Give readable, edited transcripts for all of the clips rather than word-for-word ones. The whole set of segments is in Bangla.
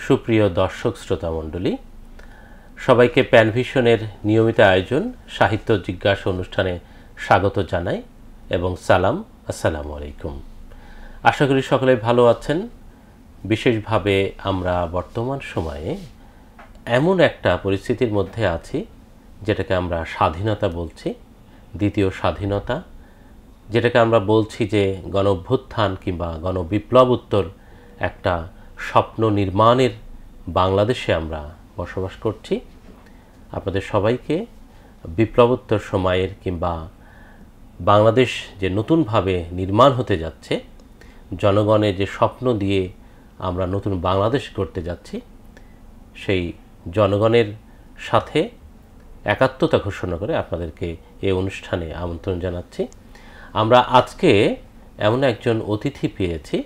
সুপ্রিয় দর্শক শ্রোতা মণ্ডলী, সবাইকে প্যানভিশনের নিয়মিত আয়োজন সাহিত্য জিজ্ঞাসা অনুষ্ঠানে স্বাগত জানাই এবং সালাম, আসসালামু আলাইকুম। আশা করি সকলে ভালো আছেন। বিশেষভাবে আমরা বর্তমান সময়ে এমন একটা পরিস্থিতির মধ্যে আছি যেটাকে আমরা স্বাধীনতা বলছি, দ্বিতীয় স্বাধীনতা, যেটাকে আমরা বলছি যে গণ অভ্যুত্থান কিংবা গণবিপ্লব উত্তর একটা স্বপ্ন নির্মাণের বাংলাদেশে আমরা বসবাস করছি। আপনাদের সবাইকে বিপ্লবোত্তর সময়ের কিংবা বাংলাদেশ যে নতুনভাবে নির্মাণ হতে যাচ্ছে, জনগণের যে স্বপ্ন দিয়ে আমরা নতুন বাংলাদেশ গড়তে যাচ্ছি, সেই জনগণের সাথে একাত্মতা ঘোষণা করে আপনাদেরকে এই অনুষ্ঠানে আমন্ত্রণ জানাচ্ছি। আমরা আজকে এমন একজন অতিথি পেয়েছি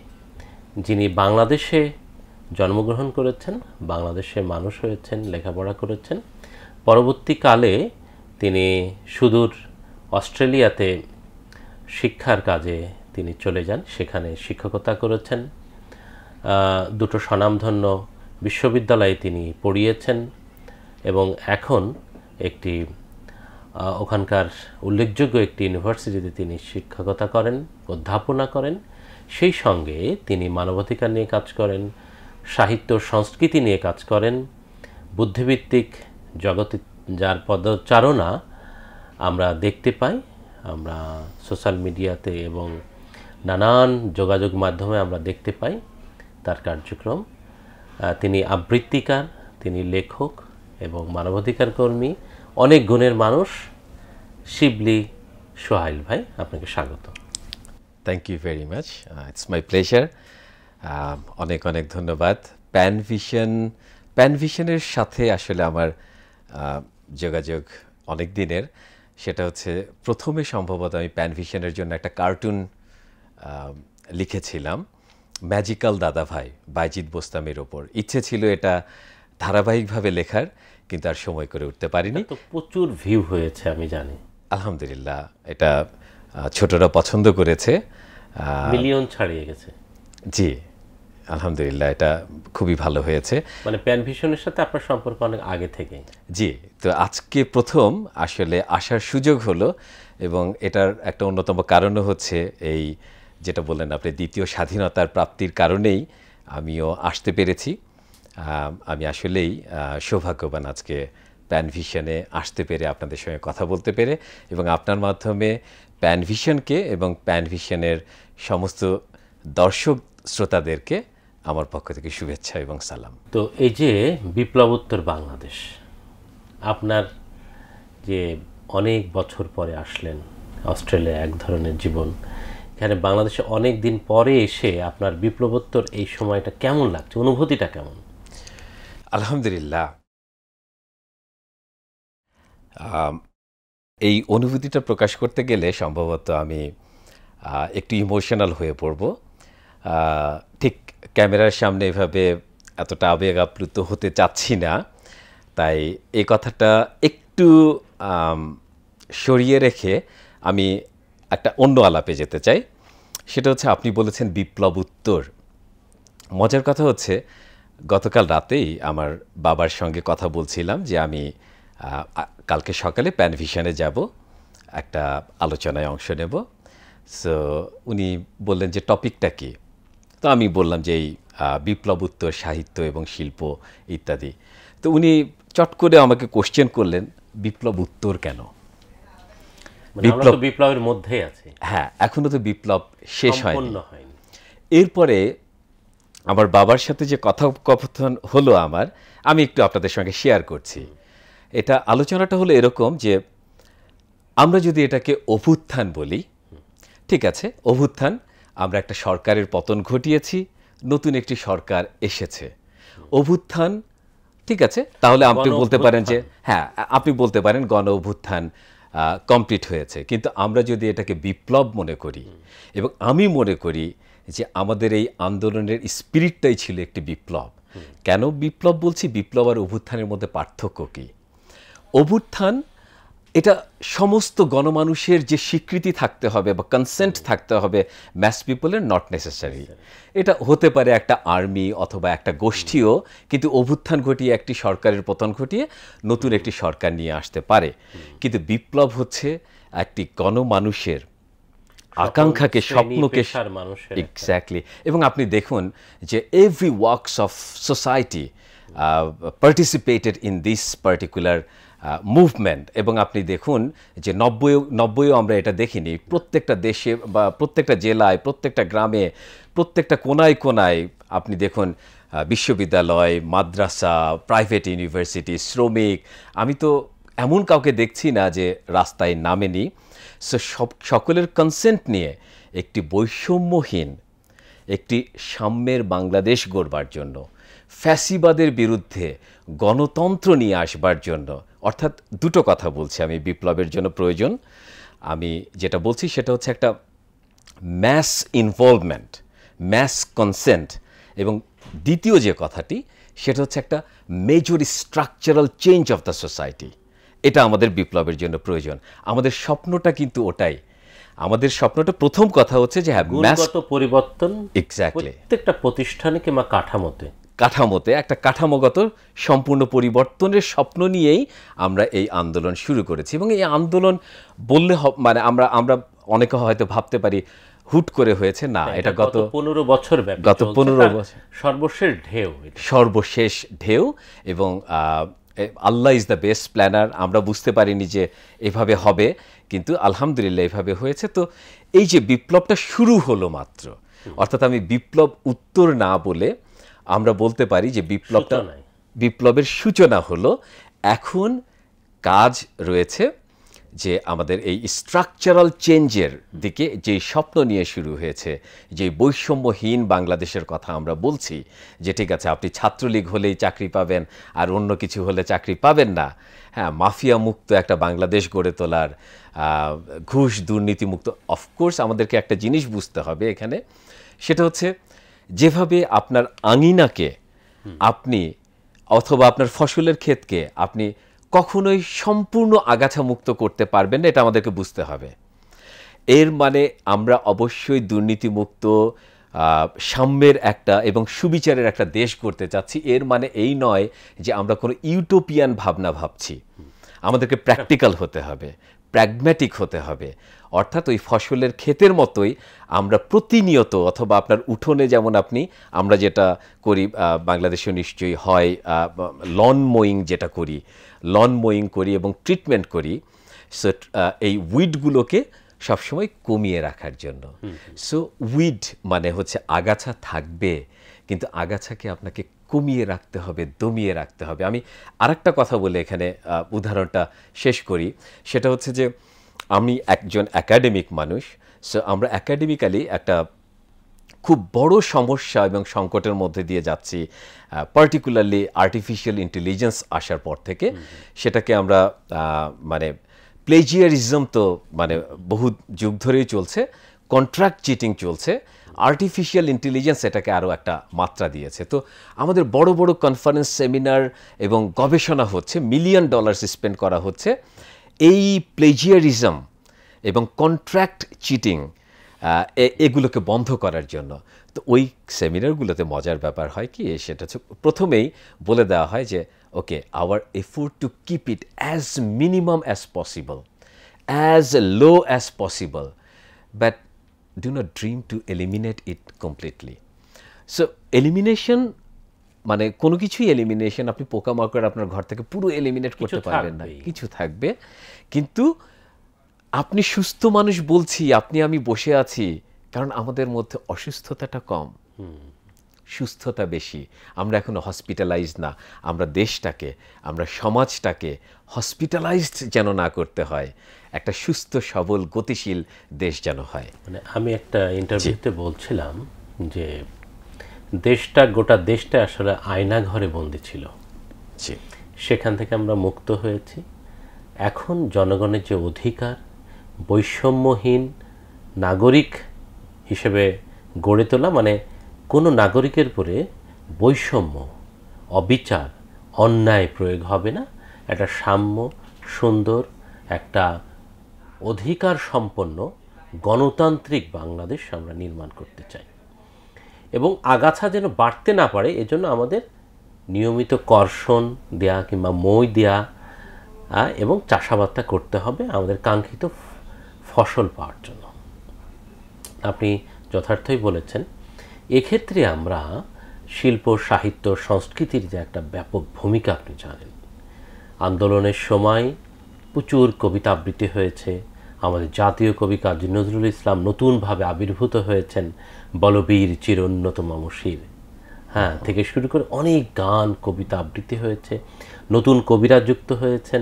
যিনি বাংলাদেশে জন্মগ্রহণ করেছেন, বাংলাদেশে মানুষ হয়েছেন, লেখাপড়া করেছেন। পরবর্তীকালে তিনি সুদূর অস্ট্রেলিয়াতে শিক্ষার কাজে তিনি চলে যান, সেখানে শিক্ষকতা করেছেন। দুটো স্বনামধন্য বিশ্ববিদ্যালয়ে তিনি পড়িয়েছেন এবং এখন একটি ওখানকার উল্লেখযোগ্য একটি ইউনিভার্সিটিতে তিনি শিক্ষকতা করেন, অধ্যাপনা করেন। সেই সঙ্গে তিনি মানবাধিকার নিয়ে কাজ করেন, সাহিত্য সংস্কৃতি নিয়ে কাজ করেন, বুদ্ধিভিত্তিক জগতে যার পদচারণা আমরা দেখতে পাই, আমরা সোশ্যাল মিডিয়াতে এবং নানান যোগাযোগ মাধ্যমে আমরা দেখতে পাই তার কার্যক্রম। তিনি আবৃত্তিকার, তিনি লেখক এবং মানবাধিকার কর্মী, অনেক গুণের মানুষ। শিবলি সোহাইল ভাই, আপনাকে স্বাগত। Thank you very much, it's my pleasure. অনেক অনেক ধন্যবাদ। প্যানভিশনের সাথে আসলে আমার যোগাযোগ অনেক দিনের। সেটা হচ্ছে প্রথমে সম্ভবত আমি প্যানভিশনের জন্য একটা কার্টুন লিখেছিলাম, ম্যাজিক্যাল দাদাভাই বাইজিদ বোস্তামের ওপর। ইচ্ছে ছিল এটা ধারাবাহিকভাবে লেখার, কিন্তু আর সময় করে উঠতে পারিনি। তো প্রচুর ভিউ হয়েছে আমি জানি। আলহামদুলিল্লাহ, এটা ছোটরা পছন্দ করেছে, মিলিয়ন ছাড়িয়ে গেছে। জি আলহামদুলিল্লাহ, এটা খুবই ভালো হয়েছে। মানে প্যানভিশনের সাথে আপনার সম্পর্ক অনেক আগে থেকে? জি, তো আজকে প্রথম আসলে আসার সুযোগ হলো, এবং এটার একটা অন্যতম কারণও হচ্ছে এই যেটা বললেন আপনি, দ্বিতীয় স্বাধীনতার প্রাপ্তির কারণেই আমিও আসতে পেরেছি। আমি আসলেই সৌভাগ্যবান আজকে প্যানভিশনে আসতে পেরে, আপনাদের সঙ্গে কথা বলতে পেরে, এবং আপনার মাধ্যমে প্যানভিশনকে এবং প্যানভিশনের সমস্ত দর্শক শ্রোতাদেরকে আমার পক্ষ থেকে শুভেচ্ছা এবং সালাম। তো এই যে বিপ্লবোত্তর বাংলাদেশ, আপনার যে অনেক বছর পরে আসলেন অস্ট্রেলিয়া, এক ধরনের জীবন, এখানে বাংলাদেশে অনেক দিন পরে এসে আপনার বিপ্লবোত্তর এই সময়টা কেমন লাগছে, অনুভূতিটা কেমন? আলহামদুলিল্লাহ, এই অনুভূতিটা প্রকাশ করতে গেলে সম্ভবত আমি একটু ইমোশনাল হয়ে পড়ব। ঠিক ক্যামেরার সামনে এভাবে এতটা আবেগ আপ্লুত হতে চাচ্ছি না, তাই এই কথাটা একটু সরিয়ে রেখে আমি একটা অন্য আলাপে যেতে চাই। সেটা হচ্ছে, আপনি বলেছেন বিপ্লব উত্তর। মজার কথা হচ্ছে, গতকাল রাতেই আমার বাবার সঙ্গে কথা বলছিলাম যে আমি কালকে সকালে প্যানভিশনে যাব, একটা আলোচনায় অংশ নেব। সো উনি বললেন যে টপিকটা কী, তো আমি বললাম যে এই বিপ্লব উত্তর সাহিত্য এবং শিল্প ইত্যাদি। তো উনি চট করে আমাকে কোশ্চেন করলেন, বিপ্লব উত্তর কেন? বিপ্লবের মধ্যে আছে। হ্যাঁ, এখনো তো বিপ্লব শেষ হয়নি। এরপরে আমার বাবার সাথে যে কথোপকথন হলো আমার, আমি একটু আপনাদের সঙ্গে শেয়ার করছি। এটা আলোচনাটা হলো এরকম যে, আমরা যদি এটাকে অভ্যুত্থান বলি, ঠিক আছে, অভ্যুত্থান, আমরা একটা সরকারের পতন ঘটিয়েছি, নতুন একটি সরকার এসেছে, অভ্যুত্থান, ঠিক আছে। তাহলে আপনি বলতে পারেন যে, হ্যাঁ, আপনি বলতে পারেন গণ অভ্যুত্থান কমপ্লিট হয়েছে। কিন্তু আমরা যদি এটাকে বিপ্লব মনে করি, এবং আমি মনে করি যে আমাদের এই আন্দোলনের স্পিরিটটাই ছিল একটি বিপ্লব। কেন বিপ্লব বলছি, বিপ্লব আর অভ্যুত্থানের মধ্যে পার্থক্য কী? অভ্যুত্থান এটা সমস্ত গণমানুষের যে স্বীকৃতি থাকতে হবে বা কনসেন্ট থাকতে হবে ম্যাস পিপলের, নট নেসেসারি। এটা হতে পারে একটা আর্মি অথবা একটা গোষ্ঠীও, কিন্তু অভ্যুত্থান ঘটিয়ে একটি সরকারের পতন ঘটিয়ে নতুন একটি সরকার নিয়ে আসতে পারে। কিন্তু বিপ্লব হচ্ছে একটি গণমানুষের আকাঙ্ক্ষাকে, স্বপ্নকে, এক্স্যাক্টলি। এবং আপনি দেখুন যে every works of society participated in this particular movement. এবং আপনি দেখুন যে নব্বইও আমরা এটা দেখিনি, প্রত্যেকটা দেশে বা প্রত্যেকটা জেলায়, প্রত্যেকটা গ্রামে, প্রত্যেকটা কোনায় কোনায় আপনি দেখুন বিশ্ববিদ্যালয়, মাদ্রাসা, প্রাইভেট ইউনিভার্সিটি, শ্রমিক, আমি তো এমন কাউকে দেখছি না যে রাস্তায় নামেনি। সো সকলের কনসেন্ট নিয়ে একটি বৈষম্যহীন, একটি সাম্যের বাংলাদেশ গড়বার জন্য, ফ্যাসিবাদের বিরুদ্ধে গণতন্ত্র নিয়ে আসবার জন্য, অর্থাৎ দুটো কথা বলছি আমি বিপ্লবের জন্য প্রয়োজন। আমি যেটা বলছি সেটা হচ্ছে একটা ম্যাস ইনভলভমেন্ট, ম্যাস কনসেন্ট, এবং দ্বিতীয় যে কথাটি সেটা হচ্ছে একটা major structural change of the society. এটা আমাদের বিপ্লবের জন্য প্রয়োজন। আমাদের স্বপ্নটা কিন্তু ওটাই। আমাদের স্বপ্নটা প্রথম কথা হচ্ছে যে হ্যাঁ, গুণগত পরিবর্তন, এক্স্যাক্টলি, প্রত্যেকটা প্রতিষ্ঠানে কিংবা কাঠামোতে একটা কাঠামোগত সম্পূর্ণ পরিবর্তনের স্বপ্ন নিয়েই আমরা এই আন্দোলন শুরু করেছি। এবং এই আন্দোলন বললে মানে আমরা অনেকে হয়তো ভাবতে পারি হুট করে হয়েছে, না, এটা গত 15 বছর ব্যাপী, গত 15 বছর সর্বশেষ ঢেউ। এবং আল্লাহ ইজ দ্য বেস্ট প্ল্যানার। আমরা বুঝতে পারিনি যে এভাবে হবে, কিন্তু আলহামদুলিল্লাহ এভাবে হয়েছে। তো এই যে বিপ্লবটা শুরু হলো মাত্র, অর্থাৎ আমি বিপ্লব উত্তর না বলে আমরা বলতে পারি যে বিপ্লবের সূচনা হলো। এখন কাজ রয়েছে যে আমাদের এই স্ট্রাকচারাল চেঞ্জের দিকে যে স্বপ্ন নিয়ে শুরু হয়েছে, যে বৈষম্যহীন বাংলাদেশের কথা আমরা বলছি, যে ঠিক আছে আপনি ছাত্রলীগ হলেই চাকরি পাবেন আর অন্য কিছু হলে চাকরি পাবেন না, হ্যাঁ, মাফিয়া মুক্ত একটা বাংলাদেশ গড়ে তোলার, ঘুষ দুর্নীতি মুক্ত। অফকোর্স আমাদেরকে একটা জিনিস বুঝতে হবে এখানে, সেটা হচ্ছে যেভাবে আপনার আঙিনাকে আপনি অথবা আপনার ফসলের ক্ষেতকে আপনি কখনোই সম্পূর্ণ আগাছা মুক্ত করতে পারবেন না, এটা আমাদেরকে বুঝতে হবে। এর মানে আমরা অবশ্যই দুর্নীতিমুক্ত, সাম্যের একটা এবং সুবিচারের একটা দেশ করতে চাচ্ছি। এর মানে এই নয় যে আমরা কোনো ইউটোপিয়ান ভাবনা ভাবছি। আমাদেরকে প্র্যাকটিক্যাল হতে হবে, প্র্যাগম্যাটিক হতে হবে। অর্থাৎ ওই ফসলের ক্ষেতের মতোই আমরা প্রতিনিয়ত, অথবা আপনার উঠোনে যেমন আমরা যেটা করি, বাংলাদেশে নিশ্চয়ই হয় লন মোয়িং, যেটা করি লন মোয়িং করি এবং ট্রিটমেন্ট করি, সো এই উইডগুলোকে সবসময় কমিয়ে রাখার জন্য। সো উইড মানে হচ্ছে আগাছা থাকবে, কিন্তু আগাছাকে আপনাকে কমিয়ে রাখতে হবে, দমিয়ে রাখতে হবে। আমি আরেকটা কথা বলে এখানে উদাহরণটা শেষ করি, সেটা হচ্ছে যে আমি একজন একাডেমিক মানুষ। সো আমরা একাডেমিক্যালি একটা খুব বড় সমস্যা এবং সংকটের মধ্যে দিয়ে যাচ্ছি, পার্টিকুলারলি আর্টিফিশিয়াল ইন্টেলিজেন্স আসার পর থেকে। সেটাকে আমরা মানে প্লেজিয়ারিজম তো মানে বহু যুগ ধরেই চলছে, কন্ট্রাক্ট চিটিং চলছে, আর্টিফিশিয়াল ইন্টেলিজেন্স এটাকে আরও একটা মাত্রা দিয়েছে। তো আমাদের বড় বড় কনফারেন্স, সেমিনার এবং গবেষণা হচ্ছে, $মিলিয়ন স্পেন্ড করা হচ্ছে এই প্লেজিয়ারিজম এবং কন্ট্রাক্ট চিটিং এগুলোকে বন্ধ করার জন্য। তো ওই সেমিনারগুলোতে মজার ব্যাপার হয় কি, সেটা হচ্ছে প্রথমেই বলে দেওয়া হয় যে okay, our effort to keep it as minimum as possible, as low as possible, but do not dream to eliminate it completely. So elimination মানে কোনো কিছুই এলিমিনেশন, আপনি পোকামাকড় আপনার ঘর থেকে পুরো এলিমিনেট করতে পারবেন না, কিছু থাকবে। কিন্তু আপনি সুস্থ মানুষ বলছি, আমি বসে আছি কারণ আমাদের মধ্যে অসুস্থতাটা কম, সুস্থতা বেশি। আমরা এখনো হসপিটালাইজড না। আমরা দেশটাকে, আমরা সমাজটাকে হসপিটালাইজড যেন না করতে হয়, একটা সুস্থ সবল গতিশীল দেশ যেন হয়। মানে আমি একটা ইন্টারভিউতে বলছিলাম যে গোটা দেশটা আসলে আয়না ঘরে বন্দী ছিল, সেখান থেকে আমরা মুক্ত হয়েছি। এখন জনগণের যে অধিকার, বৈষম্যহীন নাগরিক হিসেবে গড়ে তোলা, মানে কোনো নাগরিকের উপরে বৈষম্য, অবিচার, অন্যায় প্রয়োগ হবে না, একটা সাম্য, সুন্দর একটা অধিকার সম্পন্ন গণতান্ত্রিক বাংলাদেশ আমরা নির্মাণ করতে চাই, এবং আগাছা যেন বাড়তে না পারে এজন্য আমাদের নিয়মিত কর্ষণ দেয়া কিংবা মই দেয়া এবং চাষাবাদটা করতে হবে আমাদের কাঙ্ক্ষিত ফসল পাওয়ার জন্য। আপনি যথার্থই বলেছেন। এক্ষেত্রে আমরা শিল্প, সাহিত্য, সংস্কৃতির যে একটা ব্যাপক ভূমিকা আপনি জানেন। আন্দোলনের সময় প্রচুর কবিতা আবৃত্তি হয়েছে। আমাদের জাতীয় কবি কাজী নজরুল ইসলাম নতুনভাবে আবির্ভূত হয়েছেন, বলবীর চিরোন্নতম শির থেকে শুরু করে অনেক গান, কবিতা আবৃত্তি হয়েছে। নতুন কবিরা যুক্ত হয়েছেন,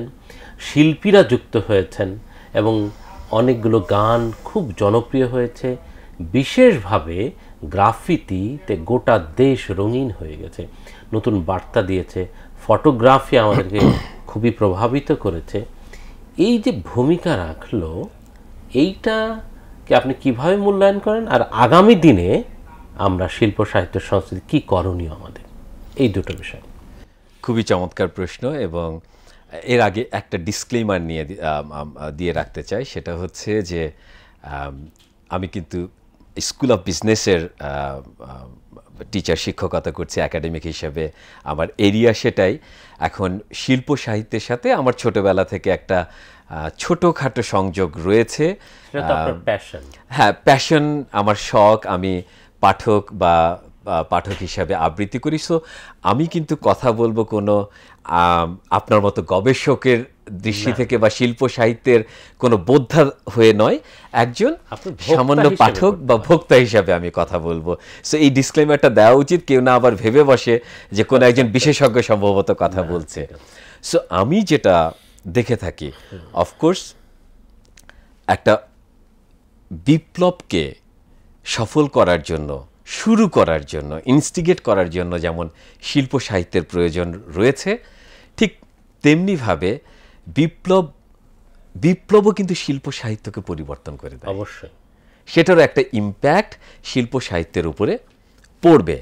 শিল্পীরা যুক্ত হয়েছেন, এবং অনেকগুলো গান খুব জনপ্রিয় হয়েছে। বিশেষভাবে গ্রাফিতিতে গোটা দেশ রঙিন হয়ে গেছে, নতুন বার্তা দিয়েছে। ফটোগ্রাফি আমাদেরকে খুবই প্রভাবিত করেছে। এই যে ভূমিকা রাখলো, এইটাকে আপনি কিভাবে মূল্যায়ন করেন, আর আগামী দিনে আমরা শিল্প, সাহিত্য, সংস্কৃতি কি করণীয় আমাদের, এই দুটো বিষয়? খুবই চমৎকার প্রশ্ন, এবং এর আগে একটা ডিসক্লেমার দিয়ে রাখতে চাই। সেটা হচ্ছে যে আমি কিন্তু স্কুল অফ বিজনেসের টিচার, শিক্ষকতা করছি একাডেমিক হিসেবে। আমার এরিয়া সেটাই। এখন শিল্প সাহিত্যের সাথে আমার ছোটবেলা থেকে একটা ছোটোখাটো সংযোগ রয়েছে। হ্যাঁ, প্যাশন, আমার শখ। আমি পাঠক বা পাঠক হিসাবে আবৃত্তি করি। সো আমি কিন্তু কথা বলবো কোনো আপনার মতো গবেষকের দৃষ্টি থেকে বা শিল্প সাহিত্যের কোনো বোদ্ধা হয়ে নয়, একজন সামান্য পাঠক বা ভোক্তা হিসাবে আমি কথা বলবো। সো এই ডিসক্লেমারটা দেওয়া উচিত, কেউ না আবার ভেবে বসে যে কোনো একজন বিশেষজ্ঞ সম্ভবত কথা বলছে। সো আমি যেটা দেখে থাকি, অফকোর্স একটা বিপ্লবকে সফল করার জন্য, শুরু করার জন্য, ইনস্টিগেট করার জন্য যেমন শিল্প সাহিত্যের প্রয়োজন রয়েছে, ঠিক তেমনিভাবে বিপ্লবও কিন্তু শিল্প সাহিত্যকে পরিবর্তন করে দেয়। অবশ্যই সেটারও একটা ইম্প্যাক্ট শিল্প সাহিত্যের উপরে পড়বে।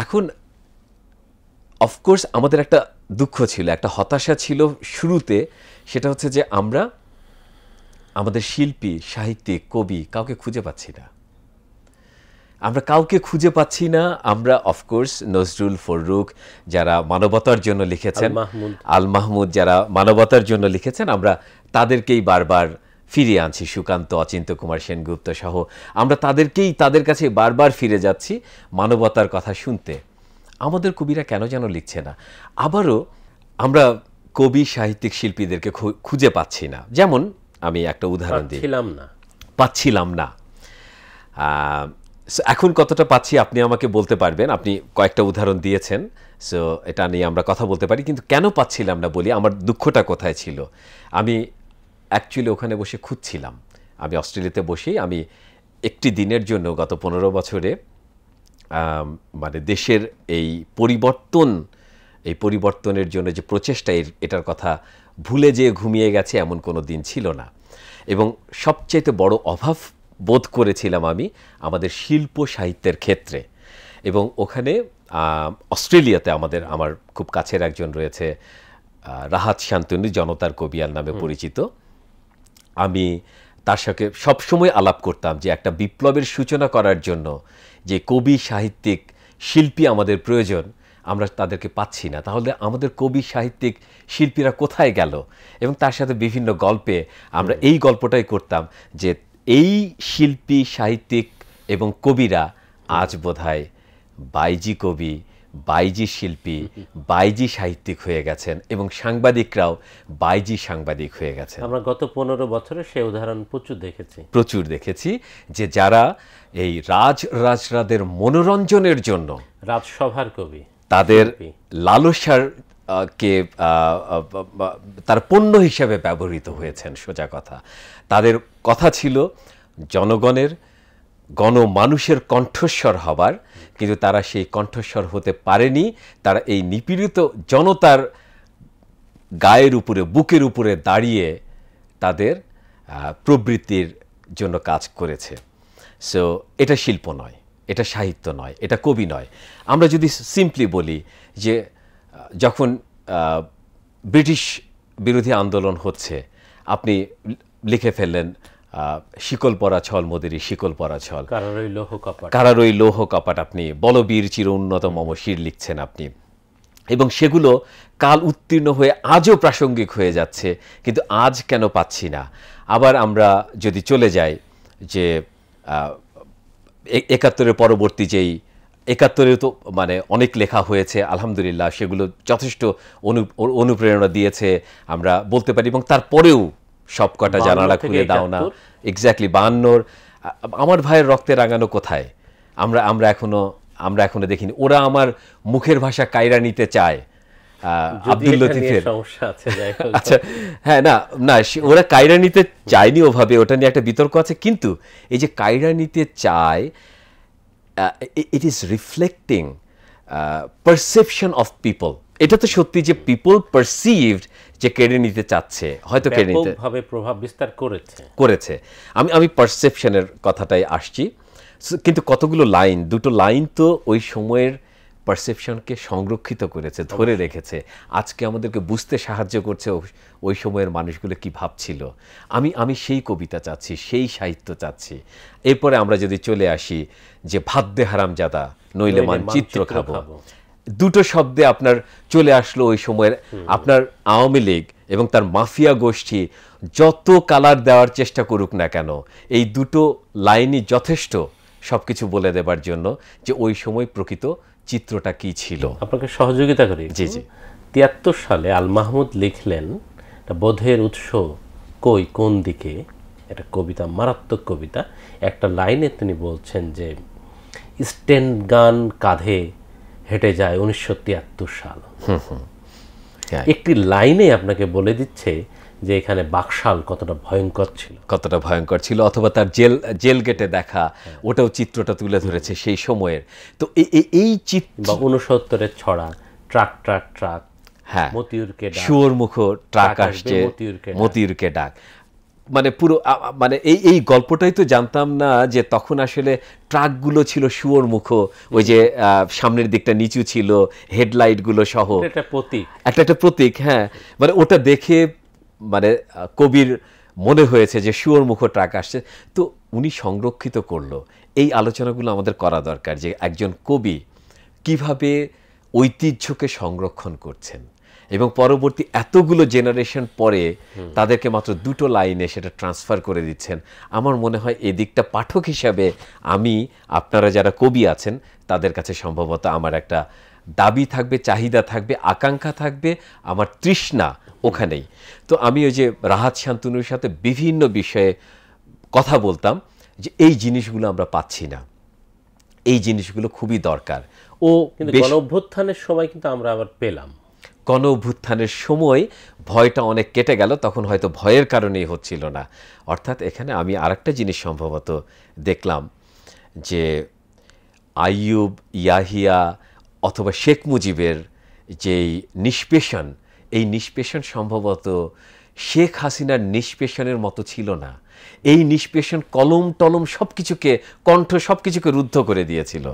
এখন অফকোর্স আমাদের একটা দুঃখ ছিল, একটা হতাশা ছিল শুরুতে। সেটা হচ্ছে যে আমরা আমাদের শিল্পী, সাহিত্যিক, কবি কাউকে খুঁজে পাচ্ছি না। আমরা অফকোর্স নজরুল, ফররুখ যারা মানবতার জন্য লিখেছেন, আল মাহমুদ যারা মানবতার জন্য লিখেছেন, আমরা তাদেরকেই বারবার ফিরে আনছি। সুকান্ত, অচিন্ত্য কুমার সেনগুপ্ত সহ আমরা তাদের কাছে বারবার ফিরে যাচ্ছি মানবতার কথা শুনতে। আমাদের কবিরা কেন যেন লিখছে না। আবারও আমরা কবি, সাহিত্যিক, শিল্পীদেরকে খুঁজে পাচ্ছি না। যেমন আমি একটা উদাহরণ দিই, পাচ্ছিলাম না। এখন কতটা পাচ্ছি আপনি আমাকে বলতে পারবেন। আপনি কয়েকটা উদাহরণ দিয়েছেন, সো এটা নিয়ে আমরা কথা বলতে পারি। কিন্তু কেন পাচ্ছিলাম না বলি, আমার দুঃখটা কোথায় ছিল। আমি অ্যাকচুয়ালি ওখানে বসে খুঁজছিলাম। আমি অস্ট্রেলিয়াতে বসেই আমি একটি দিনের জন্য গত 15 বছরে মানে দেশের এই পরিবর্তনের জন্য যে প্রচেষ্টা, এটার কথা ভুলে যেয়ে ঘুমিয়ে গেছে এমন কোনো দিন ছিল না। এবং সবচেয়ে বড় অভাব বোধ করেছিলাম আমি আমাদের শিল্প সাহিত্যের ক্ষেত্রে। এবং ওখানে অস্ট্রেলিয়াতে আমার খুব কাছের একজন রয়েছে, রাহাত শান্তনু, জনতার কবিয়াল নামে পরিচিত। আমি তার সাথে সবসময় আলাপ করতাম যে একটা বিপ্লবের সূচনা করার জন্য যে কবি, সাহিত্যিক, শিল্পী আমাদের প্রয়োজন, আমরা তাদেরকে পাচ্ছি না। তাহলে আমাদের কবি, সাহিত্যিক, শিল্পীরা কোথায় গেল? এবং তার সাথে বিভিন্ন গল্পে আমরা এই গল্পটাই করতাম যে এই শিল্পী, সাহিত্যিক এবং কবিরা আজ বোধহয় বাইজি কবি, বাইজি শিল্পী, বাইজি সাহিত্যিক হয়ে গেছেন, এবং সাংবাদিকরাও বাইজি সাংবাদিক হয়ে গেছেন। আমরা গত 15 বছরে সেই উদাহরণ প্রচুর দেখেছি যে যারা এই রাজরাদের মনোরঞ্জনের জন্য, রাজসভার কবি, তাদের লালসার কে তার পণ্য হিসেবে ব্যবহৃত হয়েছেন। সোজা কথা, তাদের কথা ছিল জনগণের, গণমানুষের কণ্ঠস্বর হবার, কিন্তু তারা সেই কণ্ঠস্বর হতে পারেনি। তারা এই নিপীড়িত জনতার গায়ের উপরে, বুকের উপরে দাঁড়িয়ে তাদের প্রবৃত্তির জন্য কাজ করেছে। সো এটা শিল্প নয়, এটা সাহিত্য নয়, এটা কবি নয়। আমরা যদি সিম্পলি বলি যে যখন ব্রিটিশ বিরোধী আন্দোলন হচ্ছে, আপনি লিখে ফেললেন শিকল পরা ছল মোদেরই শিকল পরা ছল, কারারই লৌহ কপাট, আপনি বলবীর চির উন্নত মম শির লিখছেন আপনি, এবং সেগুলো কাল উত্তীর্ণ হয়ে আজও প্রাসঙ্গিক হয়ে যাচ্ছে, কিন্তু আজ কেন পাচ্ছি না। আবার আমরা যদি চলে যাই যে ৭১-এর পরবর্তী যেই ৭১-এ তো মানে অনেক লেখা হয়েছে আলহামদুলিল্লাহ, সেগুলো যথেষ্ট অনুপ্রেরণা দিয়েছে আমরা বলতে পারি, এবং তারপরেও সবকটা জানালা খুলে দাও না, এক্স্যাক্টলি ৫২ আমার ভাইয়ের রক্তে রাঙানো কোথায়, আমরা এখনো দেখিনি। ওরা আমার মুখের ভাষা কায়রা নিতে চায়, আব্দুল লতিফের আচ্ছা হ্যাঁ, না ওরা কায়রা নিতে চায়নি ওভাবে, ওটা নিয়ে একটা বিতর্ক আছে, কিন্তু এই যে কায়রা নিতে চায়, it is reflecting perception of people. এটা তো সত্যি যে পিপল পারসিভড যে কেড়ে নিতে চাচ্ছে, হয়তো কেড়ে নিতে প্রভাব বিস্তার করেছে। আমি পারসেপশনের কথাটাই আসছি, কিন্তু কতগুলো লাইন, দুটো লাইন তো ওই সময়ের পারসেপশনকে সংরক্ষিত করেছে, ধরে রেখেছে, আজকে আমাদেরকে বুঝতে সাহায্য করছে ওই সময়ের মানুষগুলো কি ভাবছিল। আমি সেই কবিতা চাচ্ছি, সেই সাহিত্য চাচ্ছি। এরপরে আমরা যদি চলে আসি যে ভাত দে হারামজাদা নইলে মানচিত্র খাবো, দুটো শব্দে আপনার চলে আসলো ওই সময়ের আপনার আওয়ামী লীগ এবং তার মাফিয়া গোষ্ঠী যত কালার দেওয়ার চেষ্টা করুক না কেন, এই দুটো লাইনই যথেষ্ট সবকিছু বলে দেবার জন্য যে ওই সময় প্রকৃত চিত্রটা কি ছিল। আপনাকে সহযোগিতা করি। জি জি। ৭৩ সালে আল মাহমুদ লিখলেন বোধের উৎস কই কোন দিকে, এটা কবিতা, মারাত্মক কবিতা। একটা লাইনে তিনি বলছেন যে স্টেন গান কাঁধে হেঁটে যায় ১৯৭৩ সাল। একটি লাইনে আপনাকে বলে দিচ্ছে যে এখানে বাকশাল কতটা ভয়ঙ্কর ছিল, অথবা তার জেল গেটে দেখা, ওটাও চিত্রটা তুলে ধরেছে সেই সময়ের। তো এই চিত্র ৬৯-এর ছড়া, ট্রাক হ্যাঁ, শুয়োর মুখ ট্রাক আসছে, মতিউরকে ডাক, মানে পুরো মানে এই গল্পটাই তো জানতাম না যে তখন আসলে ট্রাকগুলো ছিল শুয়োর মুখ, ওই যে সামনের দিকটা নিচু ছিল, হেডলাইটগুলো সহ একটা প্রতীক। হ্যাঁ, মানে ওটা দেখে মানে কবির মনে হয়েছে যে শুয়োর মুখ ট্রাক আসছে, তো উনি সংরক্ষিত করলো। এই আলোচনাগুলো আমাদের করা দরকার যে একজন কবি কিভাবে ঐতিহ্যকে সংরক্ষণ করছেন, এবং পরবর্তী এতগুলো জেনারেশন পরে তাদেরকে মাত্র দুটো লাইনে সেটা ট্রান্সফার করে দিচ্ছেন। আমার মনে হয় এদিকটা পাঠক হিসাবে আপনারা যারা কবি আছেন তাদের কাছে সম্ভবত আমার একটা দাবি থাকবে, চাহিদা থাকবে, আকাঙ্ক্ষা থাকবে, আমার তৃষ্ণা ওখানেই। তো আমি ওই যে রাহাত শান্তনুর সাথে বিভিন্ন বিষয়ে কথা বলতাম যে এই জিনিসগুলো আমরা পাচ্ছি না, এই জিনিসগুলো খুবই দরকার। ও গণ অভ্যুত্থানের সময় কিন্তু আমরা আবার পেলাম, গণ অভ্যুত্থানের সময় ভয়টা অনেক কেটে গেল, তখন হয়তো ভয়ের কারণেই হচ্ছিল না। অর্থাৎ এখানে আমি আরেকটা জিনিস সম্ভবত দেখলাম যে আইয়ুব, ইয়াহিয়া অথবা শেখ মুজিবের যেই নিষ্পেষণ, এই নিষ্পেষণ সম্ভবত শেখ হাসিনার নিষ্পেষণের মতো ছিল না। এই নিষ্পেষণ কলম টলম সবকিছুকে, কণ্ঠ সবকিছুকে রুদ্ধ করে দিয়েছিল।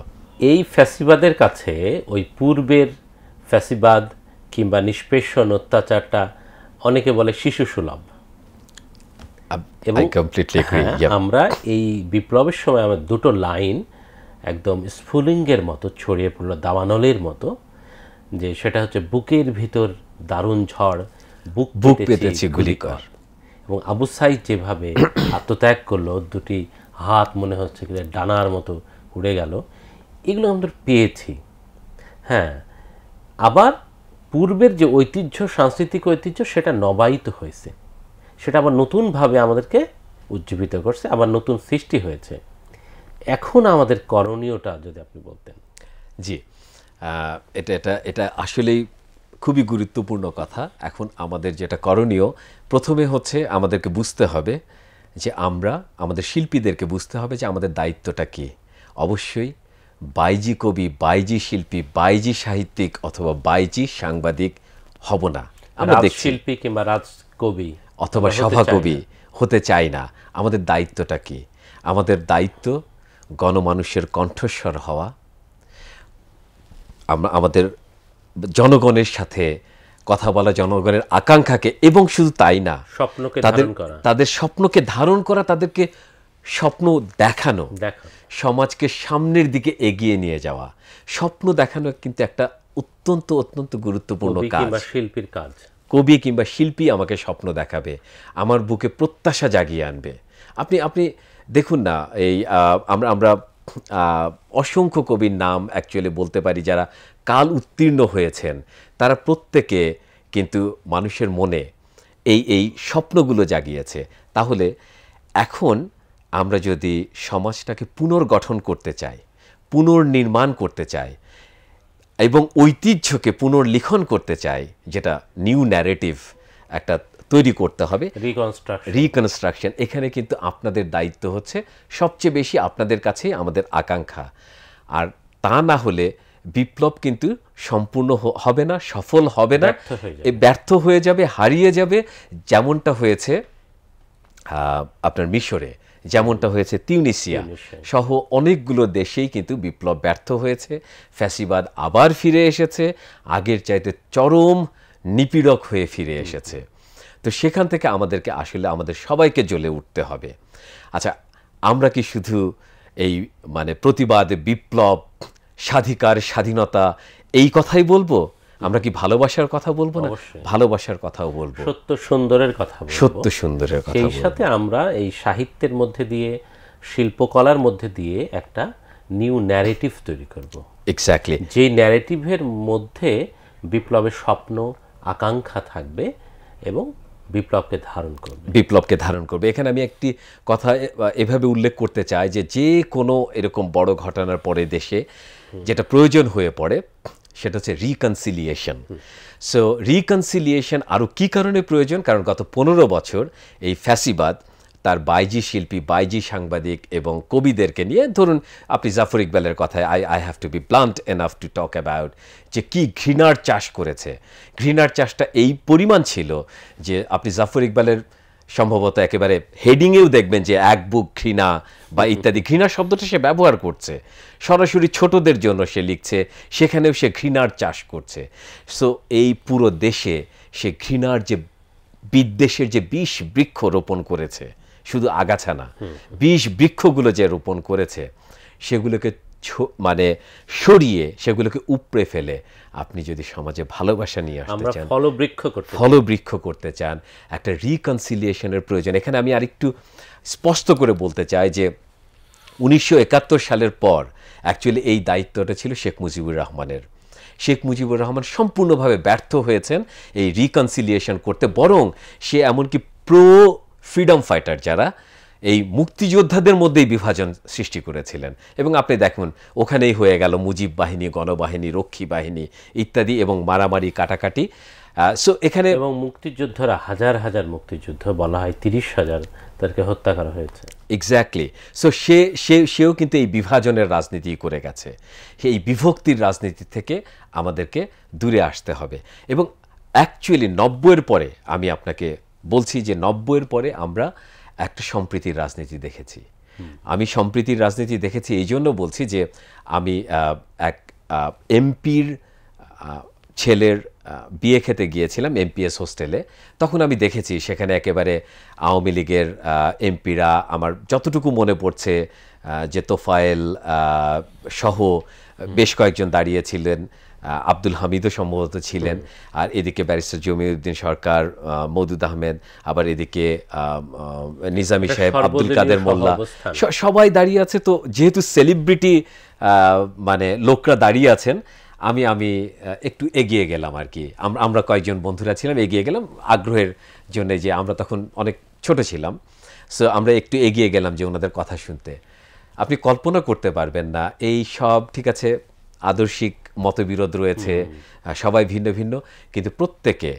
এই ফ্যাসিবাদের কাছে ওই পূর্বের ফ্যাসিবাদ কিংবা নিষ্পেষণ অত্যাচারটা অনেকে বলে শিশু সুলভ, এবং আমরা এই বিপ্লবের সময় আমার দুটো লাইন একদম স্ফুলিঙ্গের মতো ছড়িয়ে পড়লো, দাবানলের মতো, যে সেটা হচ্ছে বুকের ভিতর দারুণ ঝড়, বুক পেতেছি গুলি কর। এবং আবু সাইদ যেভাবে আত্মত্যাগ করলো, দুটি হাত মনে হচ্ছে ডানার মতো উড়ে গেল, এগুলো আমরা পেয়েছি। হ্যাঁ, আবার পূর্বের যে ঐতিহ্য, সাংস্কৃতিক ঐতিহ্য, সেটা নবায়িত হয়েছে, সেটা আবার নতুনভাবে আমাদেরকে উজ্জীবিত করছে, আবার নতুন সৃষ্টি হয়েছে। এখন আমাদের করণীয়টা যদি আপনি বলতেন। জি, এটা আসলেই খুবই গুরুত্বপূর্ণ কথা। এখন আমাদের যেটা করণীয়, প্রথমে হচ্ছে আমাদেরকে বুঝতে হবে যে আমাদের শিল্পীদেরকে বুঝতে হবে যে আমাদের দায়িত্বটা কী। অবশ্যই বাইজি কবি, বাইজি শিল্পী, বাইজি সাহিত্যিক অথবা বাইজি সাংবাদিক হব না। আমরা শিল্পী কিংবা রাজকবি অথবা সভাকবি হতে চাই না। আমাদের দায়িত্বটা কি? আমাদের দায়িত্ব গণমানুষের কণ্ঠস্বর হওয়া, আমাদের জনগণের সাথে কথা বলা, জনগণের আকাঙ্ক্ষাকে, এবং শুধু তাই না, তাদের স্বপ্নকে ধারণ করা, তাদেরকে স্বপ্ন দেখানো, সমাজকে সামনের দিকে এগিয়ে নিয়ে যাওয়া। স্বপ্ন দেখানো কিন্তু একটা অত্যন্ত অত্যন্ত গুরুত্বপূর্ণ কাজ। শিল্পীর কাজ, কবি কিংবা শিল্পী আমাকে স্বপ্ন দেখাবে, আমার বুকে প্রত্যাশা জাগিয়ে আনবে। আপনি দেখুন না, এই আমরা অসংখ্য কবির নাম অ্যাকচুয়ালি বলতে পারি যারা কাল উত্তীর্ণ হয়েছেন, তারা প্রত্যেকে কিন্তু মানুষের মনে এই স্বপ্নগুলো জাগিয়েছে। তাহলে এখন আমরা যদি সমাজটাকে পুনর্গঠন করতে চাই, পুনর্নির্মাণ করতে চাই এবং ঐতিহ্যকে পুনর্লিখন করতে চাই, যেটা নিউ ন্যারেটিভ একটা তৈরি করতে হবে, রিকনস্ট্রাকশন, এখানে কিন্তু আপনাদের দায়িত্ব হচ্ছে সবচেয়ে বেশি। আপনাদের কাছেই আমাদের আকাঙ্ক্ষা। আর তা না হলে বিপ্লব কিন্তু সম্পূর্ণ হবে না, সফল হবে না, ব্যর্থ হয়ে যাবে, হারিয়ে যাবে। যেমনটা হয়েছে আপনার মিশরে, যেমনটা হয়েছে তিউনিসিয়া সহ অনেকগুলো দেশেই কিন্তু বিপ্লব ব্যর্থ হয়েছে। ফ্যাসিবাদ আবার ফিরে এসেছে, আগের চাইতে চরম নিপীড়ক হয়ে ফিরে এসেছে। তো সেখান থেকে আমাদেরকে আসলে আমাদের সবাইকে জ্বলে উঠতে হবে। আচ্ছা, আমরা কি শুধু এই প্রতিবাদ, বিপ্লব, স্বাধিকার, স্বাধীনতা এই কথাই বলবো? আমরা কি ভালোবাসার কথা বলবো না? ভালোবাসার কথাও বলবো, সত্য সুন্দরের কথা বলবো, সত্য সুন্দরের কথা বলবো। সেই সাথে আমরা এই সাহিত্যের মধ্যে দিয়ে, শিল্পকলার মধ্যে দিয়ে একটা নিউ ন্যারেটিভ তৈরি করব। এক্স্যাক্টলি, যে ন্যারেটিভের মধ্যে বিপ্লবের স্বপ্ন, আকাঙ্ক্ষা থাকবে এবং বিপ্লবকে ধারণ করবে। এখানে আমি একটি কথা এভাবে উল্লেখ করতে চাই যে কোনো এরকম বড় ঘটনার পরে দেশে যেটা প্রয়োজন হয়ে পড়ে সেটা হচ্ছে রিকনসিলিয়েশন। সো রিকনসিলিয়েশন আরও কী কারণে প্রয়োজন? কারণ গত 15 বছর এই ফ্যাসিবাদ তার বাইজি শিল্পী, বাইজি সাংবাদিক এবং কবিদেরকে নিয়ে, ধরুন আপনি জাফর ইকবালের কথায় I have to be blunt enough to talk about, যে কি ঘৃণার চাষ করেছে। ঘৃণার চাষটা এই পরিমাণ ছিল যে আপনি জাফর ইকবালের সম্ভবত একেবারে হেডিংয়েও দেখবেন যে এক বুক ঘৃণা বা ইত্যাদি। ঘৃণা শব্দটা সে ব্যবহার করছে, সরাসরি ছোটদের জন্য সে লিখছে, সেখানেও সে ঘৃণার চাষ করছে। সো এই পুরো দেশে সে ঘৃণার যে বিদ্বেষের যে 20 বৃক্ষ রোপণ করেছে, শুধু আগাছা না, 20 বৃক্ষগুলো যে রোপণ করেছে, সেগুলোকে সরিয়ে, সেগুলোকে উপড়ে ফেলে আপনি যদি সমাজে ভালোবাসা নিয়ে আসতে চান, ফলবৃক্ষ করতে চান, একটা রিকনসিলিয়েশনের প্রয়োজন। এখানে আমি আরেকটু স্পষ্ট করে বলতে চাই যে 1971 সালের পর অ্যাকচুয়ালি এই দায়িত্বটা ছিল শেখ মুজিবুর রহমানের। শেখ মুজিবুর রহমান সম্পূর্ণভাবে ব্যর্থ হয়েছেন এই রিকনসিলিয়েশন করতে। বরং সে এমনকি প্রো ফ্রিডম ফাইটার যারা, এই মুক্তিযোদ্ধাদের মধ্যেই বিভাজন সৃষ্টি করেছিলেন। এবং আপনি দেখুন, ওখানেই হয়ে গেল মুজিব বাহিনী, গণবাহিনী, রক্ষী বাহিনী ইত্যাদি, এবং মারামারি, কাটাকাটি। সো এখানে এবং মুক্তিযোদ্ধারা হাজার হাজার মুক্তিযুদ্ধ, বলা হয় 30,000 তাদেরকে হত্যা করা হয়েছে। এক্স্যাক্টলি। সো সেও কিন্তু এই বিভাজনের রাজনীতি করে গেছে। এই বিভক্তির রাজনীতি থেকে আমাদেরকে দূরে আসতে হবে। এবং অ্যাকচুয়ালি 90-এর পরে আমি আপনাকে বলছি যে 90-এর পরে আমরা একটা সম্প্রীতির রাজনীতি দেখেছি। আমি সম্প্রীতির রাজনীতি দেখেছি এই জন্য বলছি যে আমি এক এমপির ছেলের বিয়ে খেতে গিয়েছিলাম এমপিএস হোস্টেলে। তখন আমি দেখেছি সেখানে একেবারে আওয়ামী লীগের এমপিরা, আমার যতটুকু মনে পড়ছে যে তোফায়েল সহ বেশ কয়েকজন দাঁড়িয়েছিলেন, আব্দুল হামিদও সম্ভবত ছিলেন, আর এদিকে ব্যারিস্টার জমিউদ্দিন সরকার, মওদুদ আহমেদ, আবার এদিকে নিজামী সাহেব, আব্দুল কাদের মোল্লা, সবাই দাঁড়িয়ে আছে। তো যেহেতু সেলিব্রিটি লোকরা দাঁড়িয়ে আছেন, আমি একটু এগিয়ে গেলাম আর কি। আমরা কয়েকজন বন্ধুরা ছিলাম, এগিয়ে গেলাম আগ্রহের জন্য, যে আমরা তখন অনেক ছোট ছিলাম। সো আমরা একটু এগিয়ে গেলাম যে ওনাদের কথা শুনতে। আপনি কল্পনা করতে পারবেন না, এই সব ঠিক আছে, আদর্শিক মতবিরোধ রয়েছে, সবাই ভিন্ন ভিন্ন, কিন্তু প্রত্যেকে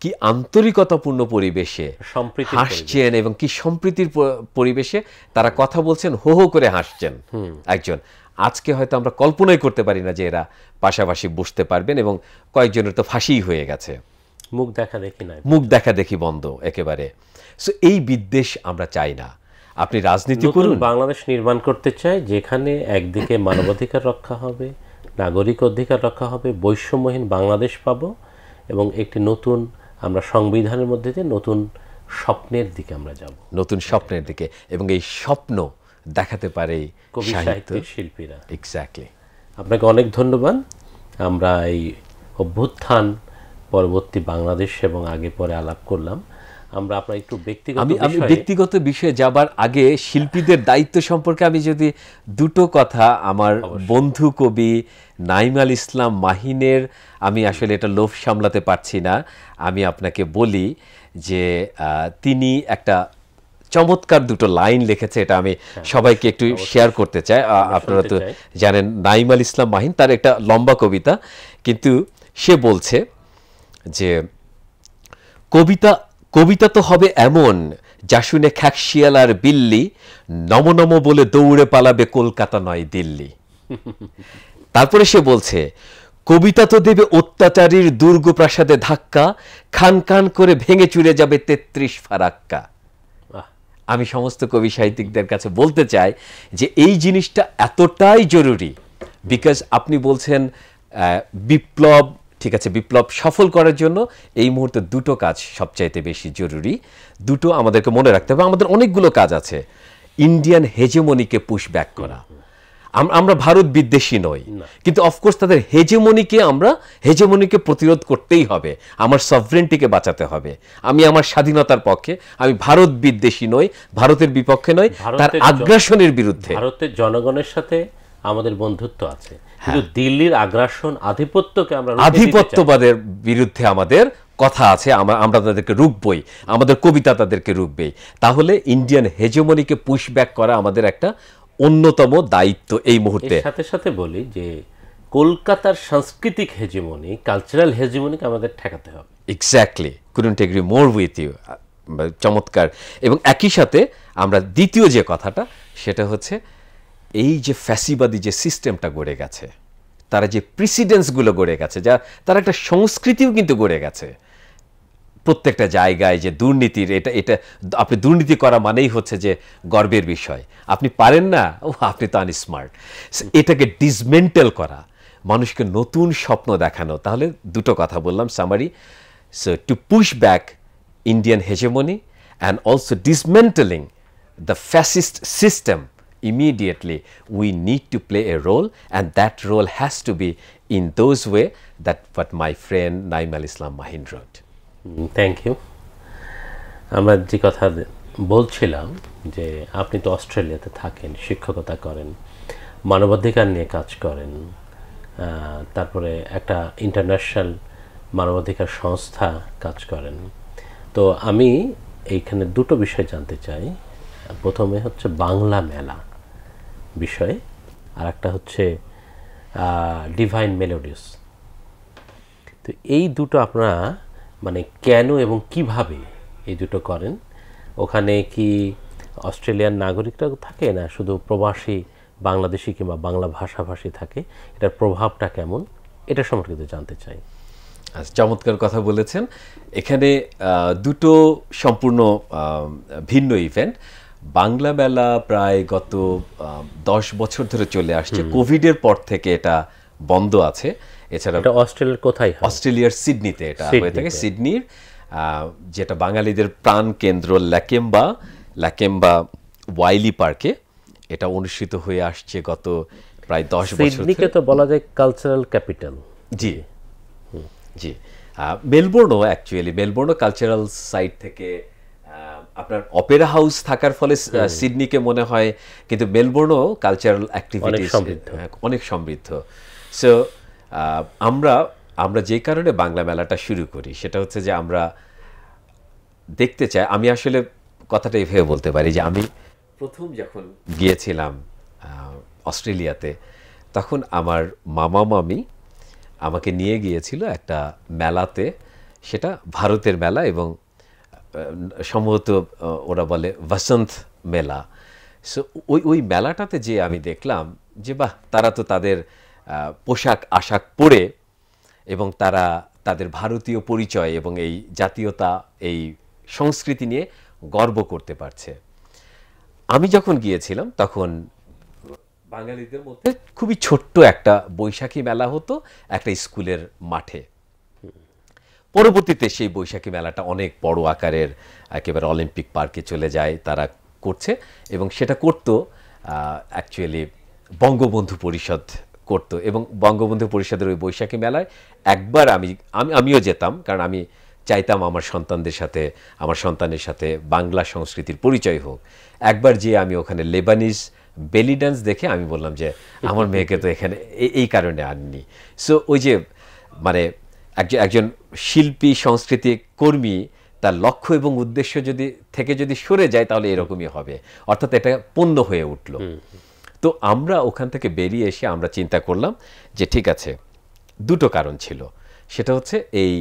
কি আন্তরিকতাপূর্ণ পরিবেশে হাসছেন, এবং কি সম্প্রীতির পরিবেশে তারা কথা বলছেন, হো হো করে হাসছেন একজন। আজকে হয়তো আমরা কল্পনাই করতে পারি না যে এরা পাশাপাশি বসতে পারবেন, এবং কয়েকজনের তো ফাঁসিই হয়ে গেছে, মুখ দেখা দেখি বন্ধ একেবারে। সো এই বিদ্বেষ আমরা চাই না। আপনি রাজনীতি করুন, বাংলাদেশ নির্মাণ করতে চাই যেখানে একদিকে মানবাধিকার রক্ষা হবে, নাগরিক অধিকার রক্ষা হবে, বৈষম্যহীন বাংলাদেশ পাবো, এবং একটি নতুন আমরা সংবিধানের মধ্যে দিয়ে নতুন স্বপ্নের দিকে আমরা যাব, নতুন স্বপ্নের দিকে, এবং এই স্বপ্ন দেখাতে পারে কবি সাহিত্যিক শিল্পীরা। এক্স্যাক্টলি। আপনাকে অনেক ধন্যবাদ। আমরা এই অভ্যুত্থান পরবর্তী বাংলাদেশ এবং আগে পরে আলাপ করলাম। আমরা আপনার একটু আমি ব্যক্তিগত বিষয়ে যাবার আগে শিল্পীদের দায়িত্ব সম্পর্কে আমি যদি দুটো কথা আমার বন্ধু কবি নাইমাল ইসলাম মাহিনের, আমি আসলে এটা লোভ সামলাতে পারছি না, আমি আপনাকে বলি যে তিনি একটা চমৎকার দুটো লাইন লিখেছে, এটা আমি সবাইকে একটু শেয়ার করতে চাই। আপনারা তো জানেন নাইমাল ইসলাম মাহিন, তার একটা লম্বা কবিতা, কিন্তু সে বলছে যে কবিতা তো হবে এমন যা শুনে খ্যাকশিয়াল আর বিল্লি নম নম বলে দৌড়ে পালাবে কলকাতা নয় দিল্লি। তারপরে সে বলছে কবিতা তো দেবে অত্যাচারীর দুর্গ প্রাসাদে ধাক্কা, খান খান করে ভেঙে চুরে যাবে 33 ফারাক্কা। আমি সমস্ত কবি সাহিত্যিকদের কাছে বলতে চাই যে এই জিনিসটা এতটাই জরুরি, বিকজ আপনি বলছেন বিপ্লব, ঠিক আছে, বিপ্লব সফল করার জন্য এই মুহূর্তে দুটো কাজ সবচাইতে বেশি জরুরি, দুটো আমাদেরকে মনে রাখতে হবে। আমাদের অনেকগুলো কাজ আছে। ইন্ডিয়ান হেজেমনিকে পুশ ব্যাক করা। আমরা ভারত বিদ্বেষী নই, কিন্তু অফকোর্স তাদের হেজেমনিকে প্রতিরোধ করতেই হবে। আমার সভরেন্টিকে বাঁচাতে হবে। আমি আমার স্বাধীনতার পক্ষে, আমি ভারত বিদ্বেষী নই, ভারতের বিপক্ষে নই, তার আগ্রাসনের বিরুদ্ধে। ভারতের জনগণের সাথে আমাদের বন্ধুত্ব আছে, কিন্তু দিল্লির আগ্রাসন, আধিপত্যকে আমরা আধিপত্যবাদের বিরুদ্ধে আমাদের কথা আছে, আমরা তাদেরকে রুখবই, আমাদের কবিতা তাদেরকে রুখবেই। তাহলে ইন্ডিয়ান হেজেমনিকে পুশ ব্যাক করা আমাদের একটা অন্যতম দায়িত্ব এই মুহূর্তে। সাথে সাথে বলি যে কলকাতার সাংস্কৃতিক হেজেমনি, কালচারাল হেজেমনিকে আমাদের ঠেকাতে হবে। Exactly, couldn't agree more with you. চমৎকার। এবং একই সাথে আমরা দ্বিতীয় যে কথাটা, সেটা হচ্ছে এই যে ফ্যাসিবাদী যে সিস্টেমটা গড়ে গেছে, তারা যে প্রিসিডেন্সগুলো গড়ে গেছে, যা তারা একটা সংস্কৃতিও কিন্তু গড়ে গেছে প্রত্যেকটা জায়গায়, যে দুর্নীতির, এটা আপনি দুর্নীতি করা মানেই হচ্ছে যে গর্বের বিষয়, আপনি পারেন না, ও আপনি তো আনস্মার্ট। এটাকে ডিসমেন্টেল করা, মানুষকে নতুন স্বপ্ন দেখানো। তাহলে দুটো কথা বললাম summary. So to push back Indian hegemony and also dismantling the fascist system, immediately we need to play a role, and that role has to be in those way that what my friend Naimal Islam Mahin wrote. Thank you. আমরা যে কথা বলছিলাম যে আপনি তো অস্ট্রেলিয়াতে থাকেন, শিক্ষকতা করেন, মানবাধিকার নিয়ে কাজ করেন, তারপরে একটা ইন্টারন্যাশনাল মানবাধিকার সংস্থা কাজ করেন। তো আমি এইখানে দুটো বিষয় জানতে চাই। প্রথমে হচ্ছে বাংলা মেলা বিষয়, আর একটা হচ্ছে ডিভাইন মেলোডিস। তো এই দুটো আপনারা মানে কেন এবং কিভাবে এই দুটো করেন? ওখানে কি অস্ট্রেলিয়ান নাগরিকরা থাকে, না শুধু প্রবাসী বাংলাদেশি কিংবা বাংলা ভাষাভাষী থাকে? এটার প্রভাবটা কেমন, এটা সম্পর্কে জানতে চাই। চমৎকার কথা বলেছেন। এখানে দুটো সম্পূর্ণ ভিন্ন ইভেন্ট। বাংলা মেলা প্রায় গত 10 বছর ধরে চলে আসছে, কোভিডের পর থেকে এটা বন্ধ আছে। এছাড়া এটা অস্ট্রেলিয়ার কোথায়? অস্ট্রেলিয়ার সিডনিতে এটা হয়ে থাকে। সিডনির যেটা বাঙালিদের প্রাণ কেন্দ্র ল্যাকেম্বা ওয়াইলি পার্কে এটা অনুষ্ঠিত হয়ে আসছে গত প্রায় 10 বছর। সিডনিকে তো বলা যায় কালচারাল ক্যাপিটাল। জি জি। মেলবোর্নও অ্যাকচুয়ালি, মেলবোর্নও কালচারাল সাইট থেকে আপনার অপেরা হাউস থাকার ফলে সিডনিকে মনে হয়, কিন্তু মেলবোর্নও কালচারাল অ্যাক্টিভিটিস অনেক সমৃদ্ধ। সো আমরা যে কারণে বাংলা মেলাটা শুরু করি সেটা হচ্ছে যে আমরা দেখতে চাই, আমি আসলে কথাটা এভাবে বলতে পারি যে আমি প্রথম যখন গিয়েছিলাম অস্ট্রেলিয়াতে, তখন আমার মামা মামি আমাকে নিয়ে গিয়েছিল একটা মেলাতে, সেটা ভারতের মেলা, এবং সম্ভবত ওরা বলে বসন্ত মেলা। সো ওই মেলাটাতে যে আমি দেখলাম যে বাহ, তারা তো তাদের পোশাক আশাক পরে এবং তারা তাদের ভারতীয় পরিচয় এবং এই জাতীয়তা, এই সংস্কৃতি নিয়ে গর্ব করতে পারছে। আমি যখন গিয়েছিলাম তখন বাঙালিদের মধ্যে খুবই ছোট্ট একটা বৈশাখী মেলা হতো একটা স্কুলের মাঠে। পরবর্তীতে সেই বৈশাখী মেলাটা অনেক বড় আকারের একেবারে অলিম্পিক পার্কে চলে যায়, তারা করছে এবং সেটা করতো অ্যাকচুয়ালি বঙ্গবন্ধু পরিষদ করতো। এবং বঙ্গবন্ধু পরিষদের ওই বৈশাখী মেলায় একবার আমিও যেতাম, কারণ আমি চাইতাম আমার সন্তানের সাথে বাংলা সংস্কৃতির পরিচয় হোক। একবার যে আমি ওখানে লেবানিজ বেলি ডান্স দেখে আমি বললাম যে আমার মেয়েকে তো এখানে এই কারণে আননি। সো ওই যে মানে একজন শিল্পী সংস্কৃতি কর্মী তার লক্ষ্য এবং উদ্দেশ্য যদি সরে যায় তাহলে এরকমই হবে, অর্থাৎ এটা পণ্য হয়ে উঠল। তো আমরা ওখান থেকে বেরিয়ে এসে আমরা চিন্তা করলাম যে ঠিক আছে, দুটো কারণ ছিল। সেটা হচ্ছে এই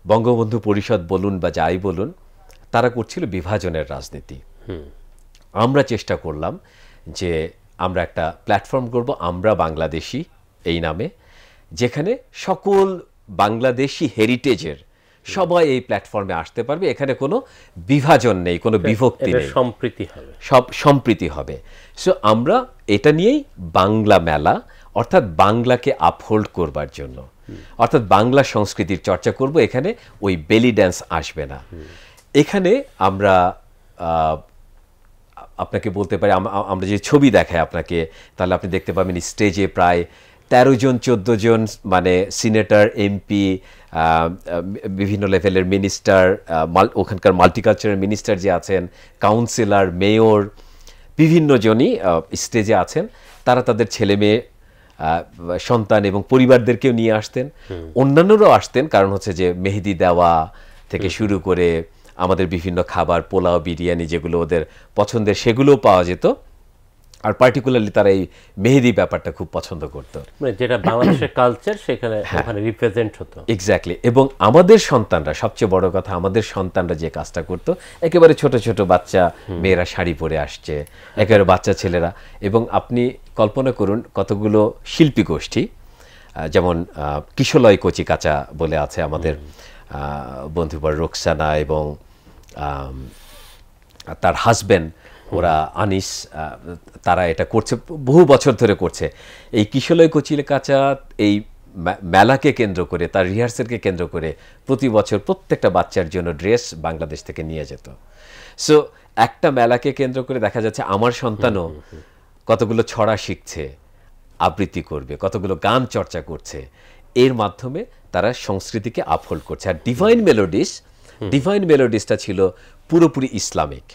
বঙ্গবন্ধু পরিষদ বলুন বা যাই বলুন, তারা করছিল বিভাজনের রাজনীতি। আমরা চেষ্টা করলাম যে আমরা একটা প্ল্যাটফর্ম করব, আমরা বাংলাদেশি এই নামে, যেখানে সকল বাংলাদেশি হেরিটেজের সবাই এই প্ল্যাটফর্মে আসতে পারবে, এখানে কোনো বিভাজন নেই, কোনো বিভক্তি নেই, সব সম্প্রীতি হবে। সো আমরা এটা নিয়েই বাংলা মেলা, অর্থাৎ বাংলাকে আপহোল্ড করবার জন্য, অর্থাৎ বাংলা সংস্কৃতির চর্চা করব, এখানে ওই বেলি ড্যান্স আসবে না। এখানে আমরা আপনাকে বলতে পারি, আমরা যে ছবি দেখাই আপনাকে, তাহলে আপনি দেখতে পাবেন স্টেজে প্রায় 13 জন 14 জন মানে সিনেটর, এমপি, বিভিন্ন লেভেলের মিনিস্টার, ওখানকার মাল্টিকালচারাল মিনিস্টার যে আছেন, কাউন্সিলর, মেয়র, বিভিন্ন জনই স্টেজে আছেন। তারা তাদের ছেলে মেয়ে, সন্তান এবং পরিবারদেরকেও নিয়ে আসতেন, অন্যান্যরাও আসতেন, কারণ হচ্ছে যে মেহেদি দেওয়া থেকে শুরু করে আমাদের বিভিন্ন খাবার, পোলাও, বিরিয়ানি যেগুলো ওদের পছন্দের সেগুলোও পাওয়া যেত। আর পার্টিকুলারলি তারা এই মেহেদি ব্যাপারটা খুব পছন্দ করতো, যেটা বাংলাদেশের কালচার সেখানে রিপ্রেজেন্ট হতো। এক্স্যাক্টলি। এবং আমাদের সন্তানরা, সবচেয়ে বড় কথা, আমাদের সন্তানরা যে কাজটা করতো, একেবারে ছোট ছোট বাচ্চা মেয়েরা শাড়ি পরে আসছে, একেবারে বাচ্চা ছেলেরা। এবং আপনি কল্পনা করুন কতগুলো শিল্পী গোষ্ঠী, যেমন কিশলয় কচি কাঁচা বলে আছে আমাদের বন্ধুবর রোকসানা এবং তার হাজব্যান্ড, ওরা আনিস, তারা এটা করছে, বহু বছর ধরে করছে। এই কিশলয় কচি কাঁচা এই মেলাকে কেন্দ্র করে, তার রিহার্সেলকে কেন্দ্র করে প্রতি বছর প্রত্যেকটা বাচ্চার জন্য ড্রেস বাংলাদেশ থেকে নিয়ে যেত। সো একটা মেলাকে কেন্দ্র করে দেখা যাচ্ছে আমার সন্তানও কতগুলো ছড়া শিখছে, আবৃত্তি করবে, কতগুলো গান চর্চা করছে, এর মাধ্যমে তারা সংস্কৃতিকে আপহোল্ড করছে। আর ডিভাইন মেলোডিসটা ছিল পুরোপুরি ইসলামিক,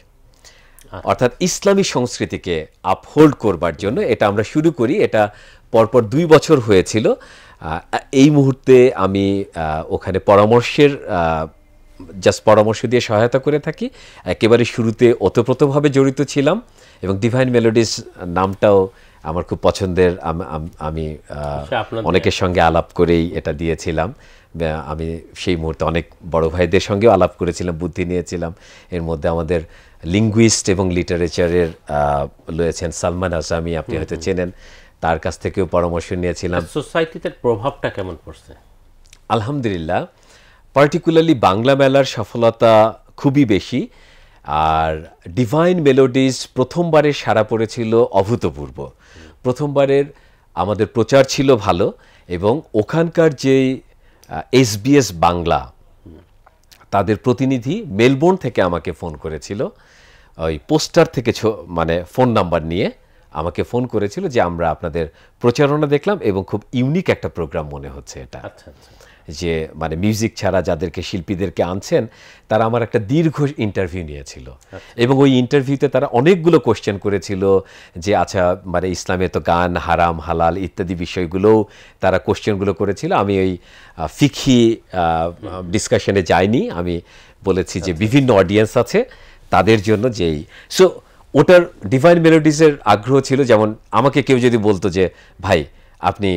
অর্থাৎ ইসলামী সংস্কৃতিকে আপহোল্ড করবার জন্য এটা আমরা শুরু করি। এটা পরপর 2 বছর হয়েছিল। এই মুহূর্তে আমি ওখানে পরামর্শ দিয়ে সহায়তা করে থাকি। একেবারে শুরুতে ওতপ্রোতভাবে জড়িত ছিলাম এবং ডিভাইন মেলোডিস নামটাও আমার খুব পছন্দের। আমি অনেকের সঙ্গে আলাপ করেই এটা দিয়েছিলাম। আমি সেই মুহূর্তে অনেক বড় ভাইদের সঙ্গেও আলাপ করেছিলাম, বুদ্ধি নিয়েছিলাম। এর মধ্যে আমাদের লিঙ্গুইস্ট এবং লিটারেচারের রয়েছেন সালমান আসামি, আপনি হয়তো চেনেন, তার কাছ থেকেও পরামর্শ নিয়েছিলাম। সোসাইটিতে প্রভাবটা কেমন পড়ছে? আলহামদুলিল্লাহ, পার্টিকুলারলি বাংলা মেলার সফলতা খুবই বেশি। আর ডিভাইন মেলোডিজ প্রথমবারের সাড়া পড়েছিল অভূতপূর্ব। প্রথমবারের আমাদের প্রচার ছিল ভালো, এবং ওখানকার যে SBS বাংলা তাদের প্রতিনিধি মেলবোর্ন থেকে আমাকে ফোন করেছিল, ওই পোস্টার থেকে মানে ফোন নাম্বার নিয়ে আমাকে ফোন করেছিল যে আমরা আপনাদের প্রচারণা দেখলাম এবং খুব ইউনিক একটা প্রোগ্রাম মনে হচ্ছে এটা। যে মানে মিউজিক ছাড়া যাদেরকে শিল্পীদেরকে আনছেন, তারা আমার একটা দীর্ঘ ইন্টারভিউ নিয়েছিল এবং ওই ইন্টারভিউতে তারা অনেকগুলো কোশ্চেন করেছিল যে আচ্ছা মানে ইসলামে তো গান হারাম হালাল ইত্যাদি বিষয়গুলোও তারা কোশ্চেনগুলো করেছিল। আমি ওই ফিকহি ডিসকাশনে যাইনি, আমি বলেছি যে বিভিন্ন অডিয়েন্স আছে তাদের জন্য যেই। সো ওটার ডিভাইন মেলোডিসের আগ্রহ ছিল। যেমন আমাকে কেউ যদি বলতো যে ভাই আপনি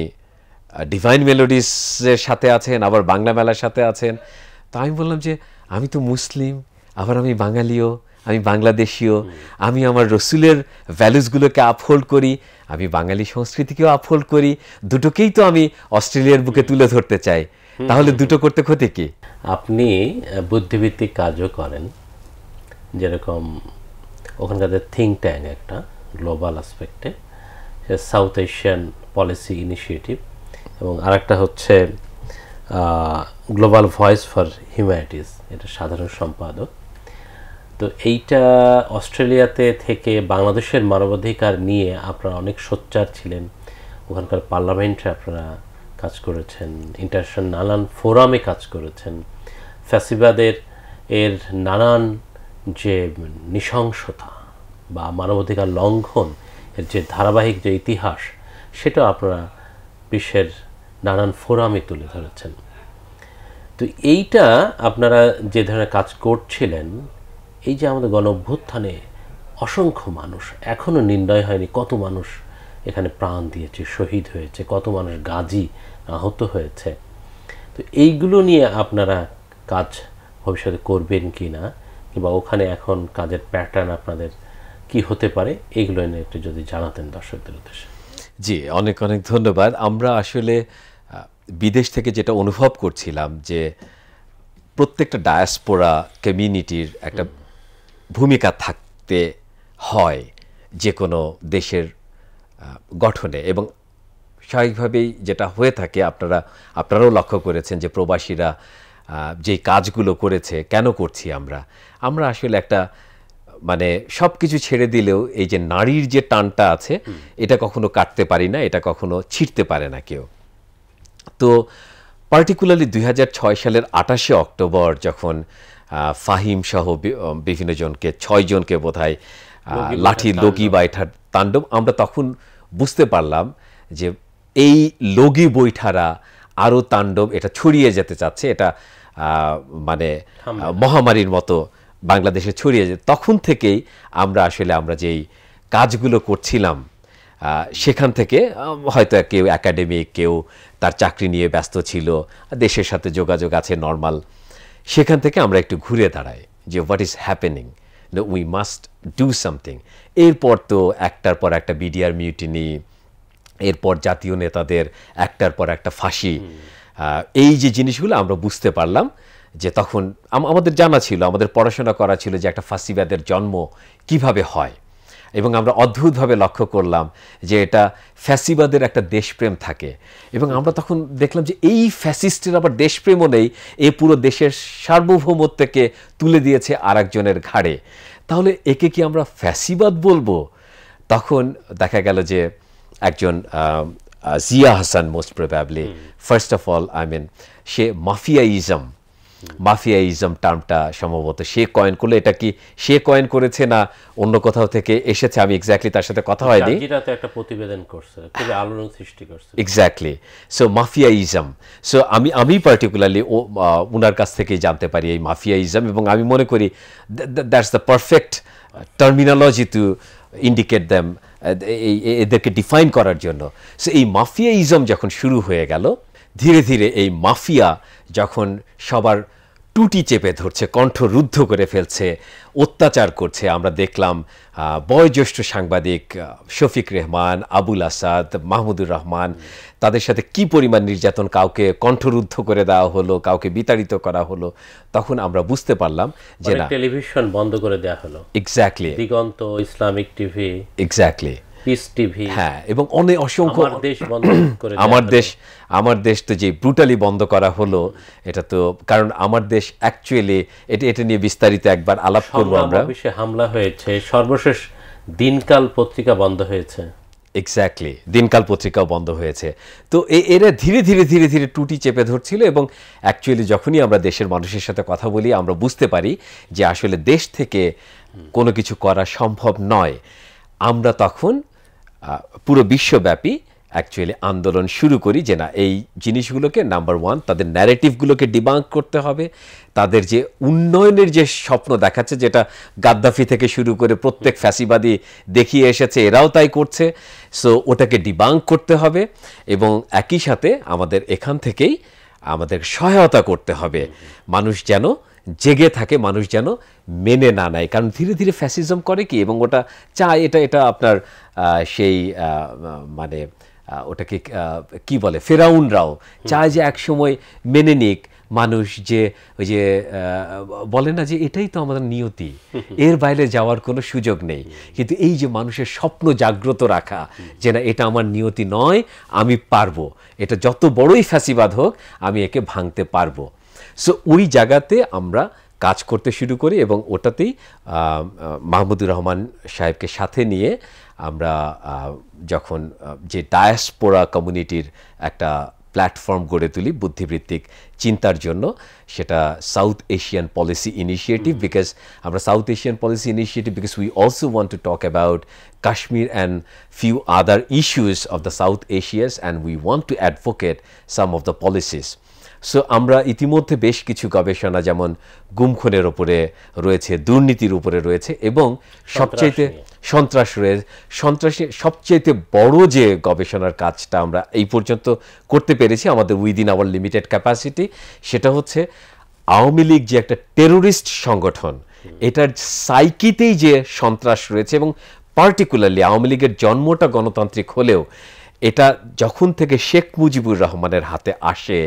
ডিভাইন মেলোডিসের সাথে আছেন, আবার বাংলা মেলার সাথে আছেন, তা আমি বললাম যে আমি তো মুসলিম, আবার আমি বাঙালিও, আমি বাংলাদেশীয়, আমি আমার রসুলের ভ্যালুসগুলোকে আপহোল্ড করি, আমি বাঙালি সংস্কৃতিকেও আপহোল্ড করি, দুটোকেই তো আমি অস্ট্রেলিয়ার বুকে তুলে ধরতে চাই, তাহলে দুটো করতে ক্ষতি কি? আপনি বুদ্ধিভিত্তিক কাজও করেন, যেরকম ওখানকার থিঙ্ক ট্যাঙ্ক একটা গ্লোবাল আসপেক্টে, সাউথ এশিয়ান পলিসি ইনিশিয়েটিভ, এবং আরেকটা হচ্ছে গ্লোবাল ভয়েস ফর হিউম্যানিটিস, এটা সাধারণ সম্পাদক। তো এইটা অস্ট্রেলিয়াতে থেকে বাংলাদেশের মানবাধিকার নিয়ে আপনারা অনেক সোচ্চার ছিলেন, ওখানকার পার্লামেন্টে আপনারা কাজ করেছেন, ইন্টারন্যাশনাল নানান ফোরামে কাজ করেছেন, ফ্যাসিবাদের এর নানান যে নৃশংসতা বা মানবাধিকার লঙ্ঘন এর যে ধারাবাহিক যে ইতিহাস, সেটা আপনারা বিশ্বের নানান ফোরামে তুলে ধরেছেন। তো এইটা আপনারা যে ধরনের কাজ করছিলেন, এই যে আমাদের গণ অভ্যুত্থানে অসংখ্য মানুষ, এখনও নির্ণয় হয়নি কত মানুষ এখানে প্রাণ দিয়েছে, শহীদ হয়েছে, কত মানুষ গাজী আহত হয়েছে। তো এইগুলো নিয়ে আপনারা কাজ ভবিষ্যতে করবেন কি না, কিংবা ওখানে এখন কাজের প্যাটার্ন আপনাদের কি হতে পারে, এইগুলো নিয়ে একটু যদি জানাতেন দর্শকদের উদ্দেশ্যে। জি, অনেক অনেক ধন্যবাদ। আমরা আসলে বিদেশ থেকে যেটা অনুভব করছিলাম যে প্রত্যেকটা ডায়াসপোরা কমিউনিটির একটা ভূমিকা থাকতে হয় যে কোনো দেশের গঠনে, এবং স্বাভাবিকভাবেই যেটা হয়ে থাকে আপনারাও লক্ষ্য করেছেন যে প্রবাসীরা যেই কাজগুলো করেছে, কেন করছি আমরা আসলে একটা মানে সব কিছু ছেড়ে দিলেও এই যে নারীর যে টানটা আছে এটা কখনো কাটতে পারি না, এটা কখনো ছিঁড়তে পারে না কেউ। তো পার্টিকুলারলি 2006 সালের 28শে অক্টোবর যখন ফাহিম সহ বিভিন্ন জনকে 6 জনকে বোধহয় লাঠি লগি বৈঠার তাণ্ডব, আমরা তখন বুঝতে পারলাম যে এই লগি বৈঠারা আরও তাণ্ডব এটা ছড়িয়ে যেতে চাচ্ছে, এটা মানে মহামারীর মতো বাংলাদেশে ছড়িয়ে যায়। তখন থেকেই আমরা যেই কাজগুলো করছিলাম সেখান থেকে হয়তো কেউ একাডেমিক, কেউ তার চাকরি নিয়ে ব্যস্ত ছিল, দেশের সাথে যোগাযোগ আছে নর্মাল, সেখান থেকে আমরা একটু ঘুরে দাঁড়াই যে what is happening, we must do something. এরপর তো একটার পর একটা বিডিআর মিউটিনি, এরপর জাতীয় নেতাদের একটার পর একটা ফাঁসি, এই যে জিনিসগুলো আমরা বুঝতে পারলাম যে তখন আমাদের জানা ছিল, আমাদের পড়াশোনা করা ছিল যে একটা ফাঁসিবাদের জন্ম কিভাবে হয়, এবং আমরা অদ্ভুতভাবে লক্ষ্য করলাম যে এটা ফ্যাসিবাদের একটা দেশপ্রেম থাকে, এবং আমরা তখন দেখলাম যে এই ফ্যাসিস্টের আবার দেশপ্রেমও নেই, এ পুরো দেশের সার্বভৌমত্বকে তুলে দিয়েছে আরেকজনের ঘাড়ে, তাহলে একে কি আমরা ফ্যাসিবাদ বলবো? তখন দেখা গেল যে একজন Zia Hasan, most probably first of all সে মাফিয়াইজম টার্মটা সম্ভবত সে কয়েন করলো। এটা কি সে কয়েন করেছে না অন্য কোথাও থেকে এসেছে, আমি এক্স্যাক্টলি তার সাথে কথা হয়নি, একটা প্রতিবেদন করছে, খুবই আলোড়ন সৃষ্টি করছে। এক্স্যাক্টলি। সো মাফিয়াইজম, সো আমি পার্টিকুলারলি ওনার কাছ থেকেই জানতে পারি এই মাফিয়াইজম, এবং আমি মনে করি that's the perfect terminology to indicate them, এদেরকে ডিফাইন করার জন্য। সো এই মাফিয়াইজম যখন শুরু হয়ে গেল, ধীরে ধীরে এই মাফিয়া যখন সবার টুটি চেপে ধরছে, কণ্ঠরুদ্ধ করে ফেলছে, অত্যাচার করছে, আমরা দেখলাম বয়োজ্যেষ্ঠ সাংবাদিক শফিক রেহমান, আবুল আসাদ, মাহমুদুর রহমান, তাদের সাথে কি পরিমাণ নির্যাতন, কাউকে কণ্ঠরুদ্ধ করে দেওয়া হলো, কাউকে বিতাড়িত করা হলো, তখন আমরা বুঝতে পারলাম যে না, টেলিভিশন বন্ধ করে দেওয়া হলো, exactly, Diganta, Islamic TV, exactly, peace TV, হ্যাঁ, এবং অনেক অসংখ্য আমার দেশ তো যে ব্রুটালি বন্ধ করা হলো, এটা তো কারণ আমার দেশ অ্যাকচুয়ালি এটা নিয়ে বিস্তারিত একবার আলাপ করবো আমরা। হামলা হয়েছে, সর্বশেষ দিনকাল পত্রিকা বন্ধ হয়েছে, এক্স্যাক্টলি, দিনকাল পত্রিকাও বন্ধ হয়েছে। তো এরা ধীরে ধীরে ধীরে ধীরে টুটি চেপে ধরছিল, এবং অ্যাকচুয়ালি যখনই আমরা দেশের মানুষের সাথে কথা বলি আমরা বুঝতে পারি যে আসলে দেশ থেকে কোনো কিছু করা সম্ভব নয়। আমরা তখন পুরো বিশ্বব্যাপী অ্যাকচুয়ালি আন্দোলন শুরু করি যে না, এই জিনিসগুলোকে নাম্বার ওয়ান, তাদের ন্যারেটিভগুলোকে ডিবাঙ্ক করতে হবে, তাদের যে উন্নয়নের যে স্বপ্ন দেখাচ্ছে, যেটা গাদ্দাফি থেকে শুরু করে প্রত্যেক ফ্যাসিবাদী দেখিয়ে এসেছে, এরাও তাই করছে, সো ওটাকে ডিবাঙ্ক করতে হবে, এবং একই সাথে আমাদের এখান থেকেই আমাদের সহায়তা করতে হবে, মানুষ যেন জেগে থাকে, মানুষ যেন মেনে না নেয়, কারণ ধীরে ধীরে ফ্যাসিজম করে কি, এবং ওটা চায়, এটা আপনার সেই ওটাকে কি বলে, ফেরাউনরাও চায় যে এক সময় মেনে নিক, মানুষ যে ওই যে বলে না যে এটাই তো আমাদের নিয়তি, এর বাইরে যাওয়ার কোনো সুযোগ নেই, কিন্তু এই যে মানুষের স্বপ্ন জাগ্রত রাখা যে না এটা আমার নিয়তি নয়, আমি পারবো, এটা যত বড়ই ফ্যাসিবাদ হোক আমি একে ভাঙতে পারবো। সো ওই জায়গাতে আমরা কাজ করতে শুরু করি এবং ওটাতেই মাহমুদুর রহমান সাহেবকে সাথে নিয়ে আমরা যখন যে ডায়াসপোরা কমিউনিটির একটা প্ল্যাটফর্ম গড়ে তুলি বুদ্ধিবৃত্তিক চিন্তার জন্য, সেটা South Asian policy initiative, because আমরা South Asian policy initiative because we also want to talk about Kashmir and few other issues of the South Asias, and we want to advocate some of the policies. So আমরা ইতিমধ্যে বেশ কিছু গবেষণা যেমন গুমখুনের উপরে রয়েছে, দুর্নীতির উপরে রয়েছে এবং সবচাইতে সন্ত্রাসী সবচাইতে বড় যে গবেষণার কাজটা আমরা এই পর্যন্ত করতে পেরেছি আমাদের উইদিন আওয়ার লিমিটেড ক্যাপাসিটি, সেটা হচ্ছে আওয়ামী লীগ যে একটা টেরোরিস্ট সংগঠন, এটার সাইকিতেই যে সন্ত্রাস রয়েছে এবং পার্টিকুলারলি আওয়ামী লীগের জন্মটা গণতান্ত্রিক হলেও এটা যখন থেকে শেখ মুজিবুর রহমানের হাতে আসে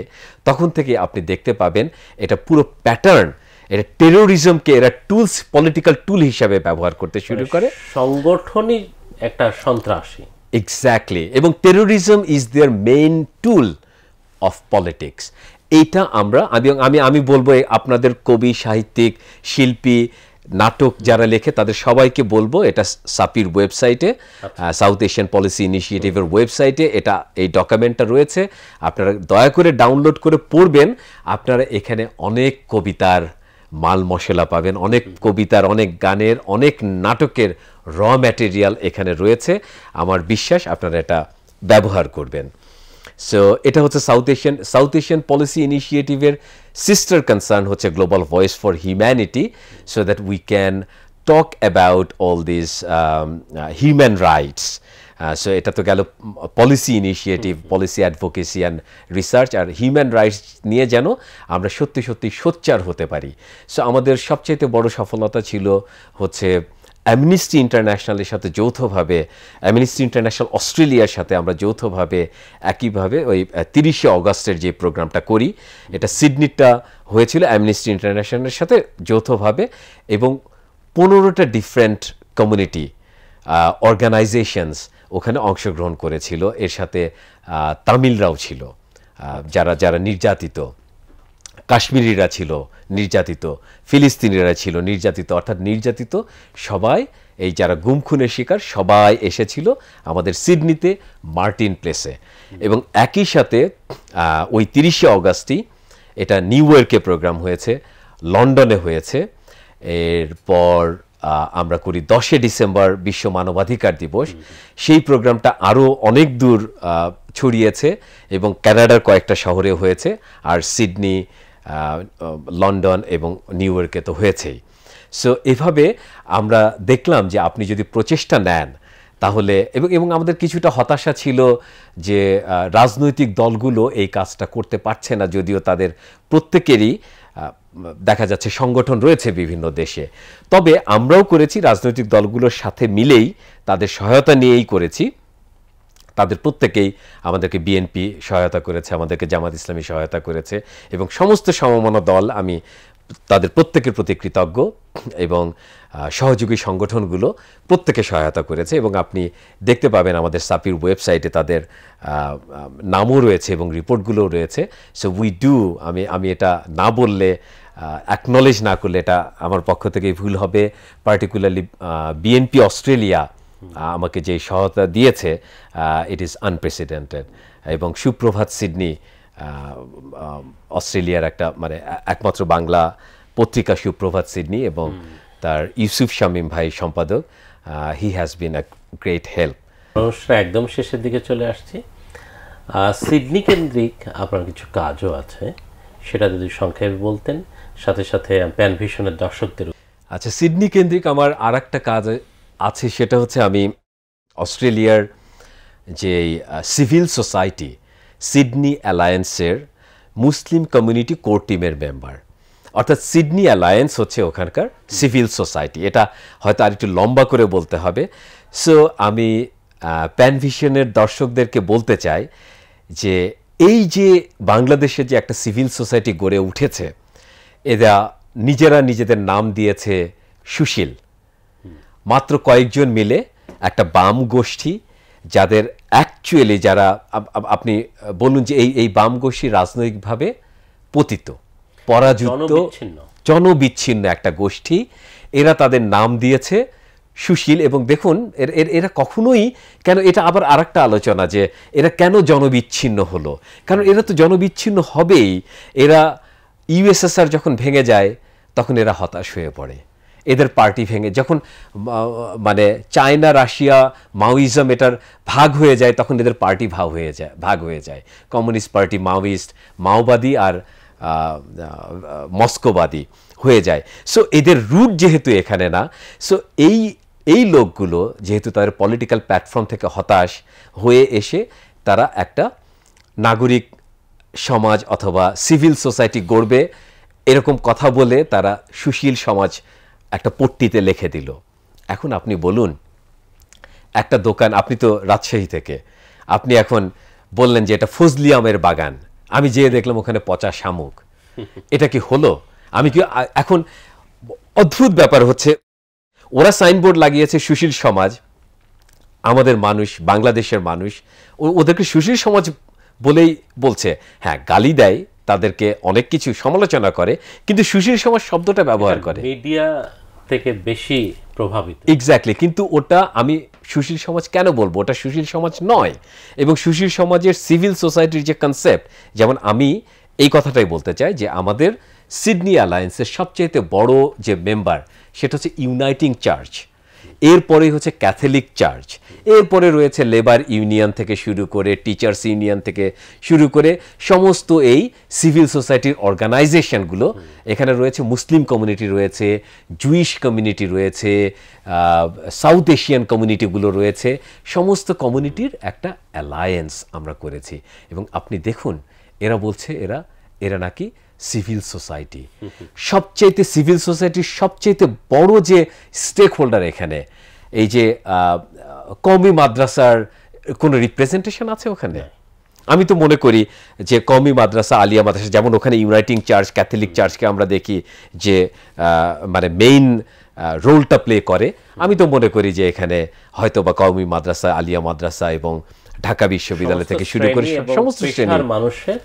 তখন থেকে আপনি দেখতে পাবেন এটা পুরো প্যাটার্ন, এটা টেরোরিজমকে এরা টুলস, পলিটিক্যাল টুল হিসাবে ব্যবহার করতে শুরু করে, সংগঠনই একটা সন্ত্রাসী। এক্স্যাক্টলি, এবং terrorism is there main tool of politics. এইটা আমি বলবো আপনাদের কবি, সাহিত্যিক, শিল্পী, নাটক যারা লেখে তাদের সবাইকে বলবো এটা সাপির ওয়েবসাইটে, সাউথ এশিয়ান পলিসি ইনিশিয়েটিভের ওয়েবসাইটে এটা এই ডকুমেন্টটা রয়েছে, আপনারা দয়া করে ডাউনলোড করে পড়বেন। আপনারা এখানে অনেক কবিতার মাল মশলা পাবেন, অনেক কবিতার, অনেক গানের, অনেক নাটকের র ম্যাটেরিয়াল এখানে রয়েছে। আমার বিশ্বাস আপনারা এটা ব্যবহার করবেন। সো এটা হচ্ছে সাউথ এশিয়ান পলিসি ইনিশিয়েটিভের সিস্টার কনসার্ন হচ্ছে global voice for humanity, so that we can talk about all this human rights. So এটা তো গেল policy initiative, policy advocacy and research, আর হিউম্যান রাইটস নিয়ে যেন আমরা সত্যি সত্যি সোচ্চার হতে পারি। সো আমাদের সবচেয়ে বড় সফলতা ছিল হচ্ছে অ্যামনিস্টি ইন্টারন্যাশনালের সাথে যৌথভাবে, অ্যামনিস্টি ইন্টারন্যাশনাল অস্ট্রেলিয়ার সাথে আমরা যৌথভাবে একইভাবে ওই 30শে অগাস্টের যে প্রোগ্রামটা করি, এটা সিডনিটা হয়েছিল অ্যামনিস্টি ইন্টারন্যাশনালের সাথে যৌথভাবে, এবং 15টা ডিফারেন্ট কমিউনিটি অর্গানাইজেশনস ওখানে অংশগ্রহণ করেছিল। এর সাথে তামিলরাও ছিল, যারা নির্যাতিত, কাশ্মীরিরা ছিল নির্যাতিত, ফিলিস্তিনিরা ছিল নির্যাতিত, অর্থাৎ নির্যাতিত সবাই, এই যারা গুম খুনের শিকার সবাই এসেছিল আমাদের সিডনিতে মার্টিন প্লেসে। এবং একই সাথে ওই 30শে অগাস্টই এটা নিউ ইয়র্কে প্রোগ্রাম হয়েছে, লন্ডনে হয়েছে। এরপর আমরা করি 10শে ডিসেম্বর বিশ্ব মানবাধিকার দিবস, সেই প্রোগ্রামটা আরও অনেক দূর ছড়িয়েছে এবং কানাডার কয়েকটা শহরে হয়েছে, আর সিডনি, লন্ডন এবং নিউ ইয়র্কে তো হয়েছেই। সো এভাবে আমরা দেখলাম যে আপনি যদি প্রচেষ্টা নেন তাহলে, এবং আমাদের কিছুটা হতাশা ছিল যে রাজনৈতিক দলগুলো এই কাজটা করতে পারছে না, যদিও তাদের প্রত্যেকেরই দেখা যাচ্ছে সংগঠন রয়েছে বিভিন্ন দেশে। তবে আমরাও করেছি, রাজনৈতিক দলগুলোর সাথে মিলেই, তাদের সহায়তা নিয়েই করেছি। তাদের প্রত্যেকেই আমাদেরকে বিএনপি সহায়তা করেছে, আমাদেরকে জামাত ইসলামী সহায়তা করেছে, এবং সমস্ত সমমনা দল, আমি তাদের প্রত্যেকের প্রতি কৃতজ্ঞ, এবং সহযোগী সংগঠনগুলো প্রত্যেকে সহায়তা করেছে। এবং আপনি দেখতে পাবেন আমাদের সাপির ওয়েবসাইটে তাদের নামও রয়েছে এবং রিপোর্টগুলোও রয়েছে। সো উই ডু, আমি এটা না বললে, অ্যাকনলেজ না করলে এটা আমার পক্ষ থেকে ভুল হবে। পার্টিকুলারলি বিএনপি অস্ট্রেলিয়া আমাকে যে সহায়তা দিয়েছে, ইট ইজ আনপ্রেসিডেন্টেড। এবং সুপ্রভাত সিডনি, অস্ট্রেলিয়ার একটা মানে একমাত্র বাংলা পত্রিকা সুপ্রভাত সিডনি, এবং তার ইউসুফ শামীম ভাই সম্পাদক, he has been a great help. অনুষ্ঠান একদম শেষের দিকে চলে আসছি। সিডনি কেন্দ্রিক আপনার কিছু কাজও আছে, সেটা যদি সংক্ষেপে বলতেন, সাথে সাথে প্যান ভিশনের দর্শকদের। আচ্ছা, সিডনি কেন্দ্রিক আমার আর একটা কাজ আছে, সেটা হচ্ছে আমি অস্ট্রেলিয়ার যে সিভিল সোসাইটি সিডনি অ্যালায়েন্সের মুসলিম কমিউনিটি কোর টিমের মেম্বার। অর্থাৎ সিডনি অ্যালায়েন্স হচ্ছে ওখানকার সিভিল সোসাইটি, এটা হয়তো আর একটু লম্বা করে বলতে হবে। সো আমি প্যান ভিশনের দর্শকদেরকে বলতে চাই যে এই যে বাংলাদেশে যে একটা সিভিল সোসাইটি গড়ে উঠেছে, এরা নিজেরা নিজেদের নাম দিয়েছে সুশীল। মাত্র কয়েকজন মিলে একটা বাম গোষ্ঠী, যাদের অ্যাকচুয়ালি যারা আপনি বলুন যে এই বাম গোষ্ঠী রাজনৈতিকভাবে পতিত, পরাজিত, জনবিচ্ছিন্ন একটা গোষ্ঠী। এরা তাদের নাম দিয়েছে সুশীল। এবং দেখুন এরা কখনোই, কেন এটা আবার আরেকটা আলোচনা যে এরা কেন জনবিচ্ছিন্ন হলো, কারণ এরা তো জনবিচ্ছিন্ন হবেই। এরা ইউএসএসআর যখন ভেঙে যায় তখন এরা হতাশ হয়ে পড়ে, এদের পার্টি ভেঙে যখন মানে চায়না, রাশিয়া, মাওয়িজম এটার ভাগ হয়ে যায়, তখন এদের পার্টি ভাগ হয়ে যায়। কমিউনিস্ট পার্টি মাওয়িস্ট, মাওবাদী আর মস্কোবাদী হয়ে যায়। সো এদের রুট যেহেতু এখানে না, সো এই লোকগুলো যেহেতু তাদের পলিটিক্যাল প্ল্যাটফর্ম থেকে হতাশ হয়ে এসে তারা একটা নাগরিক সমাজ অথবা সিভিল সোসাইটি গড়বে, এরকম কথা বলে তারা সুশীল সমাজ একটা পট্টিতে লিখে দিল। এখন আপনি বলুন, একটা দোকান, আপনি তো রাজশাহী থেকে, আপনি এখন বললেন যে এটা ফজলি আমের বাগান, আমি যেয়ে দেখলাম ওখানে পচা শামুক। এটা কি হলো? আমি কি এখন অদ্ভুত ব্যাপার হচ্ছে, ওরা সাইনবোর্ড লাগিয়েছে সুশীল সমাজ, আমাদের মানুষ, বাংলাদেশের মানুষ ওদেরকে সুশীল সমাজ বলেই বলছে। হ্যাঁ, গালি দেয়, তাদেরকে অনেক কিছু সমালোচনা করে, কিন্তু সুশীল সমাজ শব্দটা ব্যবহার করে মিডিয়া থেকে বেশি প্রভাবিত। এক্স্যাক্টলি। কিন্তু ওটা আমি সুশীল সমাজ কেন বলবো? ওটা সুশীল সমাজ নয়। এবং সুশীল সমাজের সিভিল সোসাইটির যে কনসেপ্ট, যেমন আমি এই কথাটাই বলতে চাই যে আমাদের সিডনি অ্যালায়েন্সের সবচেয়ে বড় যে মেম্বার সেটা হচ্ছে ইউনাইটিং চার্চ, এরপরে হচ্ছে ক্যাথলিক চার্চ, এরপরে রয়েছে লেবার ইউনিয়ন থেকে শুরু করে টিচার্স ইউনিয়ন থেকে শুরু করে সমস্ত এই সিভিল সোসাইটির অর্গানাইজেশনগুলো। এখানে রয়েছে মুসলিম কমিউনিটি, রয়েছে জুইশ কমিউনিটি, রয়েছে সাউথ এশিয়ান কমিউনিটিগুলো রয়েছে। সমস্ত কমিউনিটির একটা অ্যালায়েন্স আমরা করেছি। এবং আপনি দেখুন, এরা বলছে এরা নাকি সিভিল সোসাইটি। সবচেয়ে সিভিল সোসাইটির সবচেয়ে বড় যে স্টেক হোল্ডার এখানে, এই যে কওমি মাদ্রাসার কোনো রিপ্রেজেন্টেশন আছে ওখানে? আমি তো মনে করি যে কওমি মাদ্রাসা, আলিয়া মাদ্রাসা, যেমন ওখানে ইউনাইটিং চার্চ, ক্যাথলিক চার্চকে আমরা দেখি যে মানে মেইন রোলটা প্লে করে। আমি তো মনে করি যে এখানে হয়তো বা কওমি মাদ্রাসা, আলিয়া মাদ্রাসা এবং ঢাকা বিশ্ববিদ্যালয় থেকে শুরু করে সমস্ত শ্রেণীর মানুষের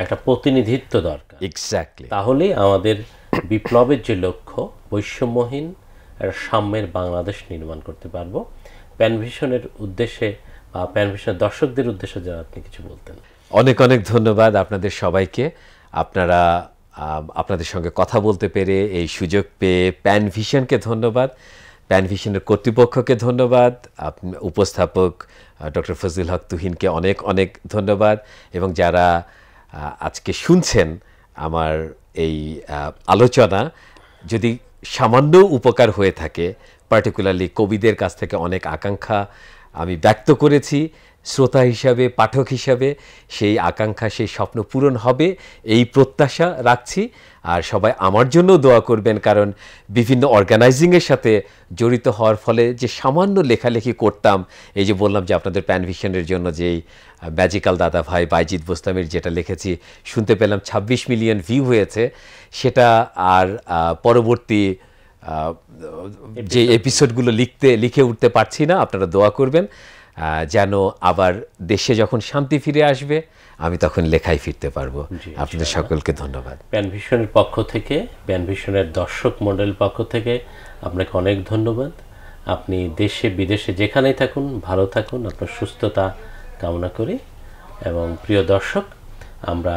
একটা প্রতিনিধিত্ব দরকার। এক্স্যাক্টলি। তাহলেই আমাদের বিপ্লবের যে লক্ষ্য, বৈষম্যহীন একটা সাম্যের বাংলাদেশ নির্মাণ করতে পারবো। প্যানভিশনের উদ্দেশ্যে বা প্যানভিশনের দর্শকদের উদ্দেশ্যে যারা আপনি কিছু বলতেন। অনেক অনেক ধন্যবাদ আপনাদের সবাইকে। আপনাদের সঙ্গে কথা বলতে পেরে এই সুযোগ পেয়ে প্যানভিশনকে ধন্যবাদ, প্যানভিশনের কর্তৃপক্ষকে ধন্যবাদ, উপস্থাপক ডক্টর ফজলুল হক তুহিনকে অনেক অনেক ধন্যবাদ। এবং যারা আজকে শুনছেন আমার এই আলোচনা, যদি সামান্য উপকার হয়ে থাকে, পার্টিকুলারলি কবিদের কাছ থেকে অনেক আকাঙ্ক্ষা আমি ব্যক্ত করেছি, শ্রোতা হিসাবে, পাঠক হিসাবে সেই আকাঙ্ক্ষা, সেই স্বপ্ন পূরণ হবে এই প্রত্যাশা রাখছি। আর সবাই আমার জন্য দোয়া করবেন, কারণ বিভিন্ন অর্গানাইজিংয়ের সাথে জড়িত হওয়ার ফলে যে সামান্য লেখালেখি করতাম, এই যে বললাম যে আপনাদের প্যানভিশনের জন্য যেই ম্যাজিক্যাল দাদা ভাই বাইজিদ বোস্তামির যেটা লিখেছি, শুনতে পেলাম 26 মিলিয়ন ভিউ হয়েছে, সেটা আর পরবর্তী যে এপিসোডগুলো লিখে উঠতে পারছি না। আপনারা দোয়া করবেন যেন আবার দেশে যখন শান্তি ফিরে আসবে আমি তখন লেখায় ফিরতে পারবো। আপনাদের সকলকে ধন্যবাদ। প্যানভিশনের পক্ষ থেকে, প্যানভিশনের দর্শক মণ্ডলীর পক্ষ থেকে আপনাকে অনেক ধন্যবাদ। আপনি দেশে বিদেশে যেখানেই থাকুন ভালো থাকুন, আপনার সুস্থতা কামনা করি। এবং প্রিয় দর্শক, আমরা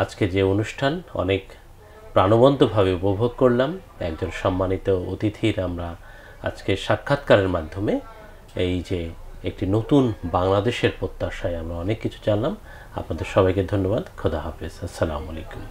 আজকে যে অনুষ্ঠান অনেক প্রাণবন্তভাবে উপভোগ করলাম। একজন সম্মানিত অতিথির আমরা আজকে সাক্ষাৎকারের মাধ্যমে এই যে একটি নতুন বাংলাদেশের প্রত্যাশায় আমরা অনেক কিছু জানলাম। আপনাদের সবাইকে ধন্যবাদ। খোদা হাফেজ। আসসালামু আলাইকুম।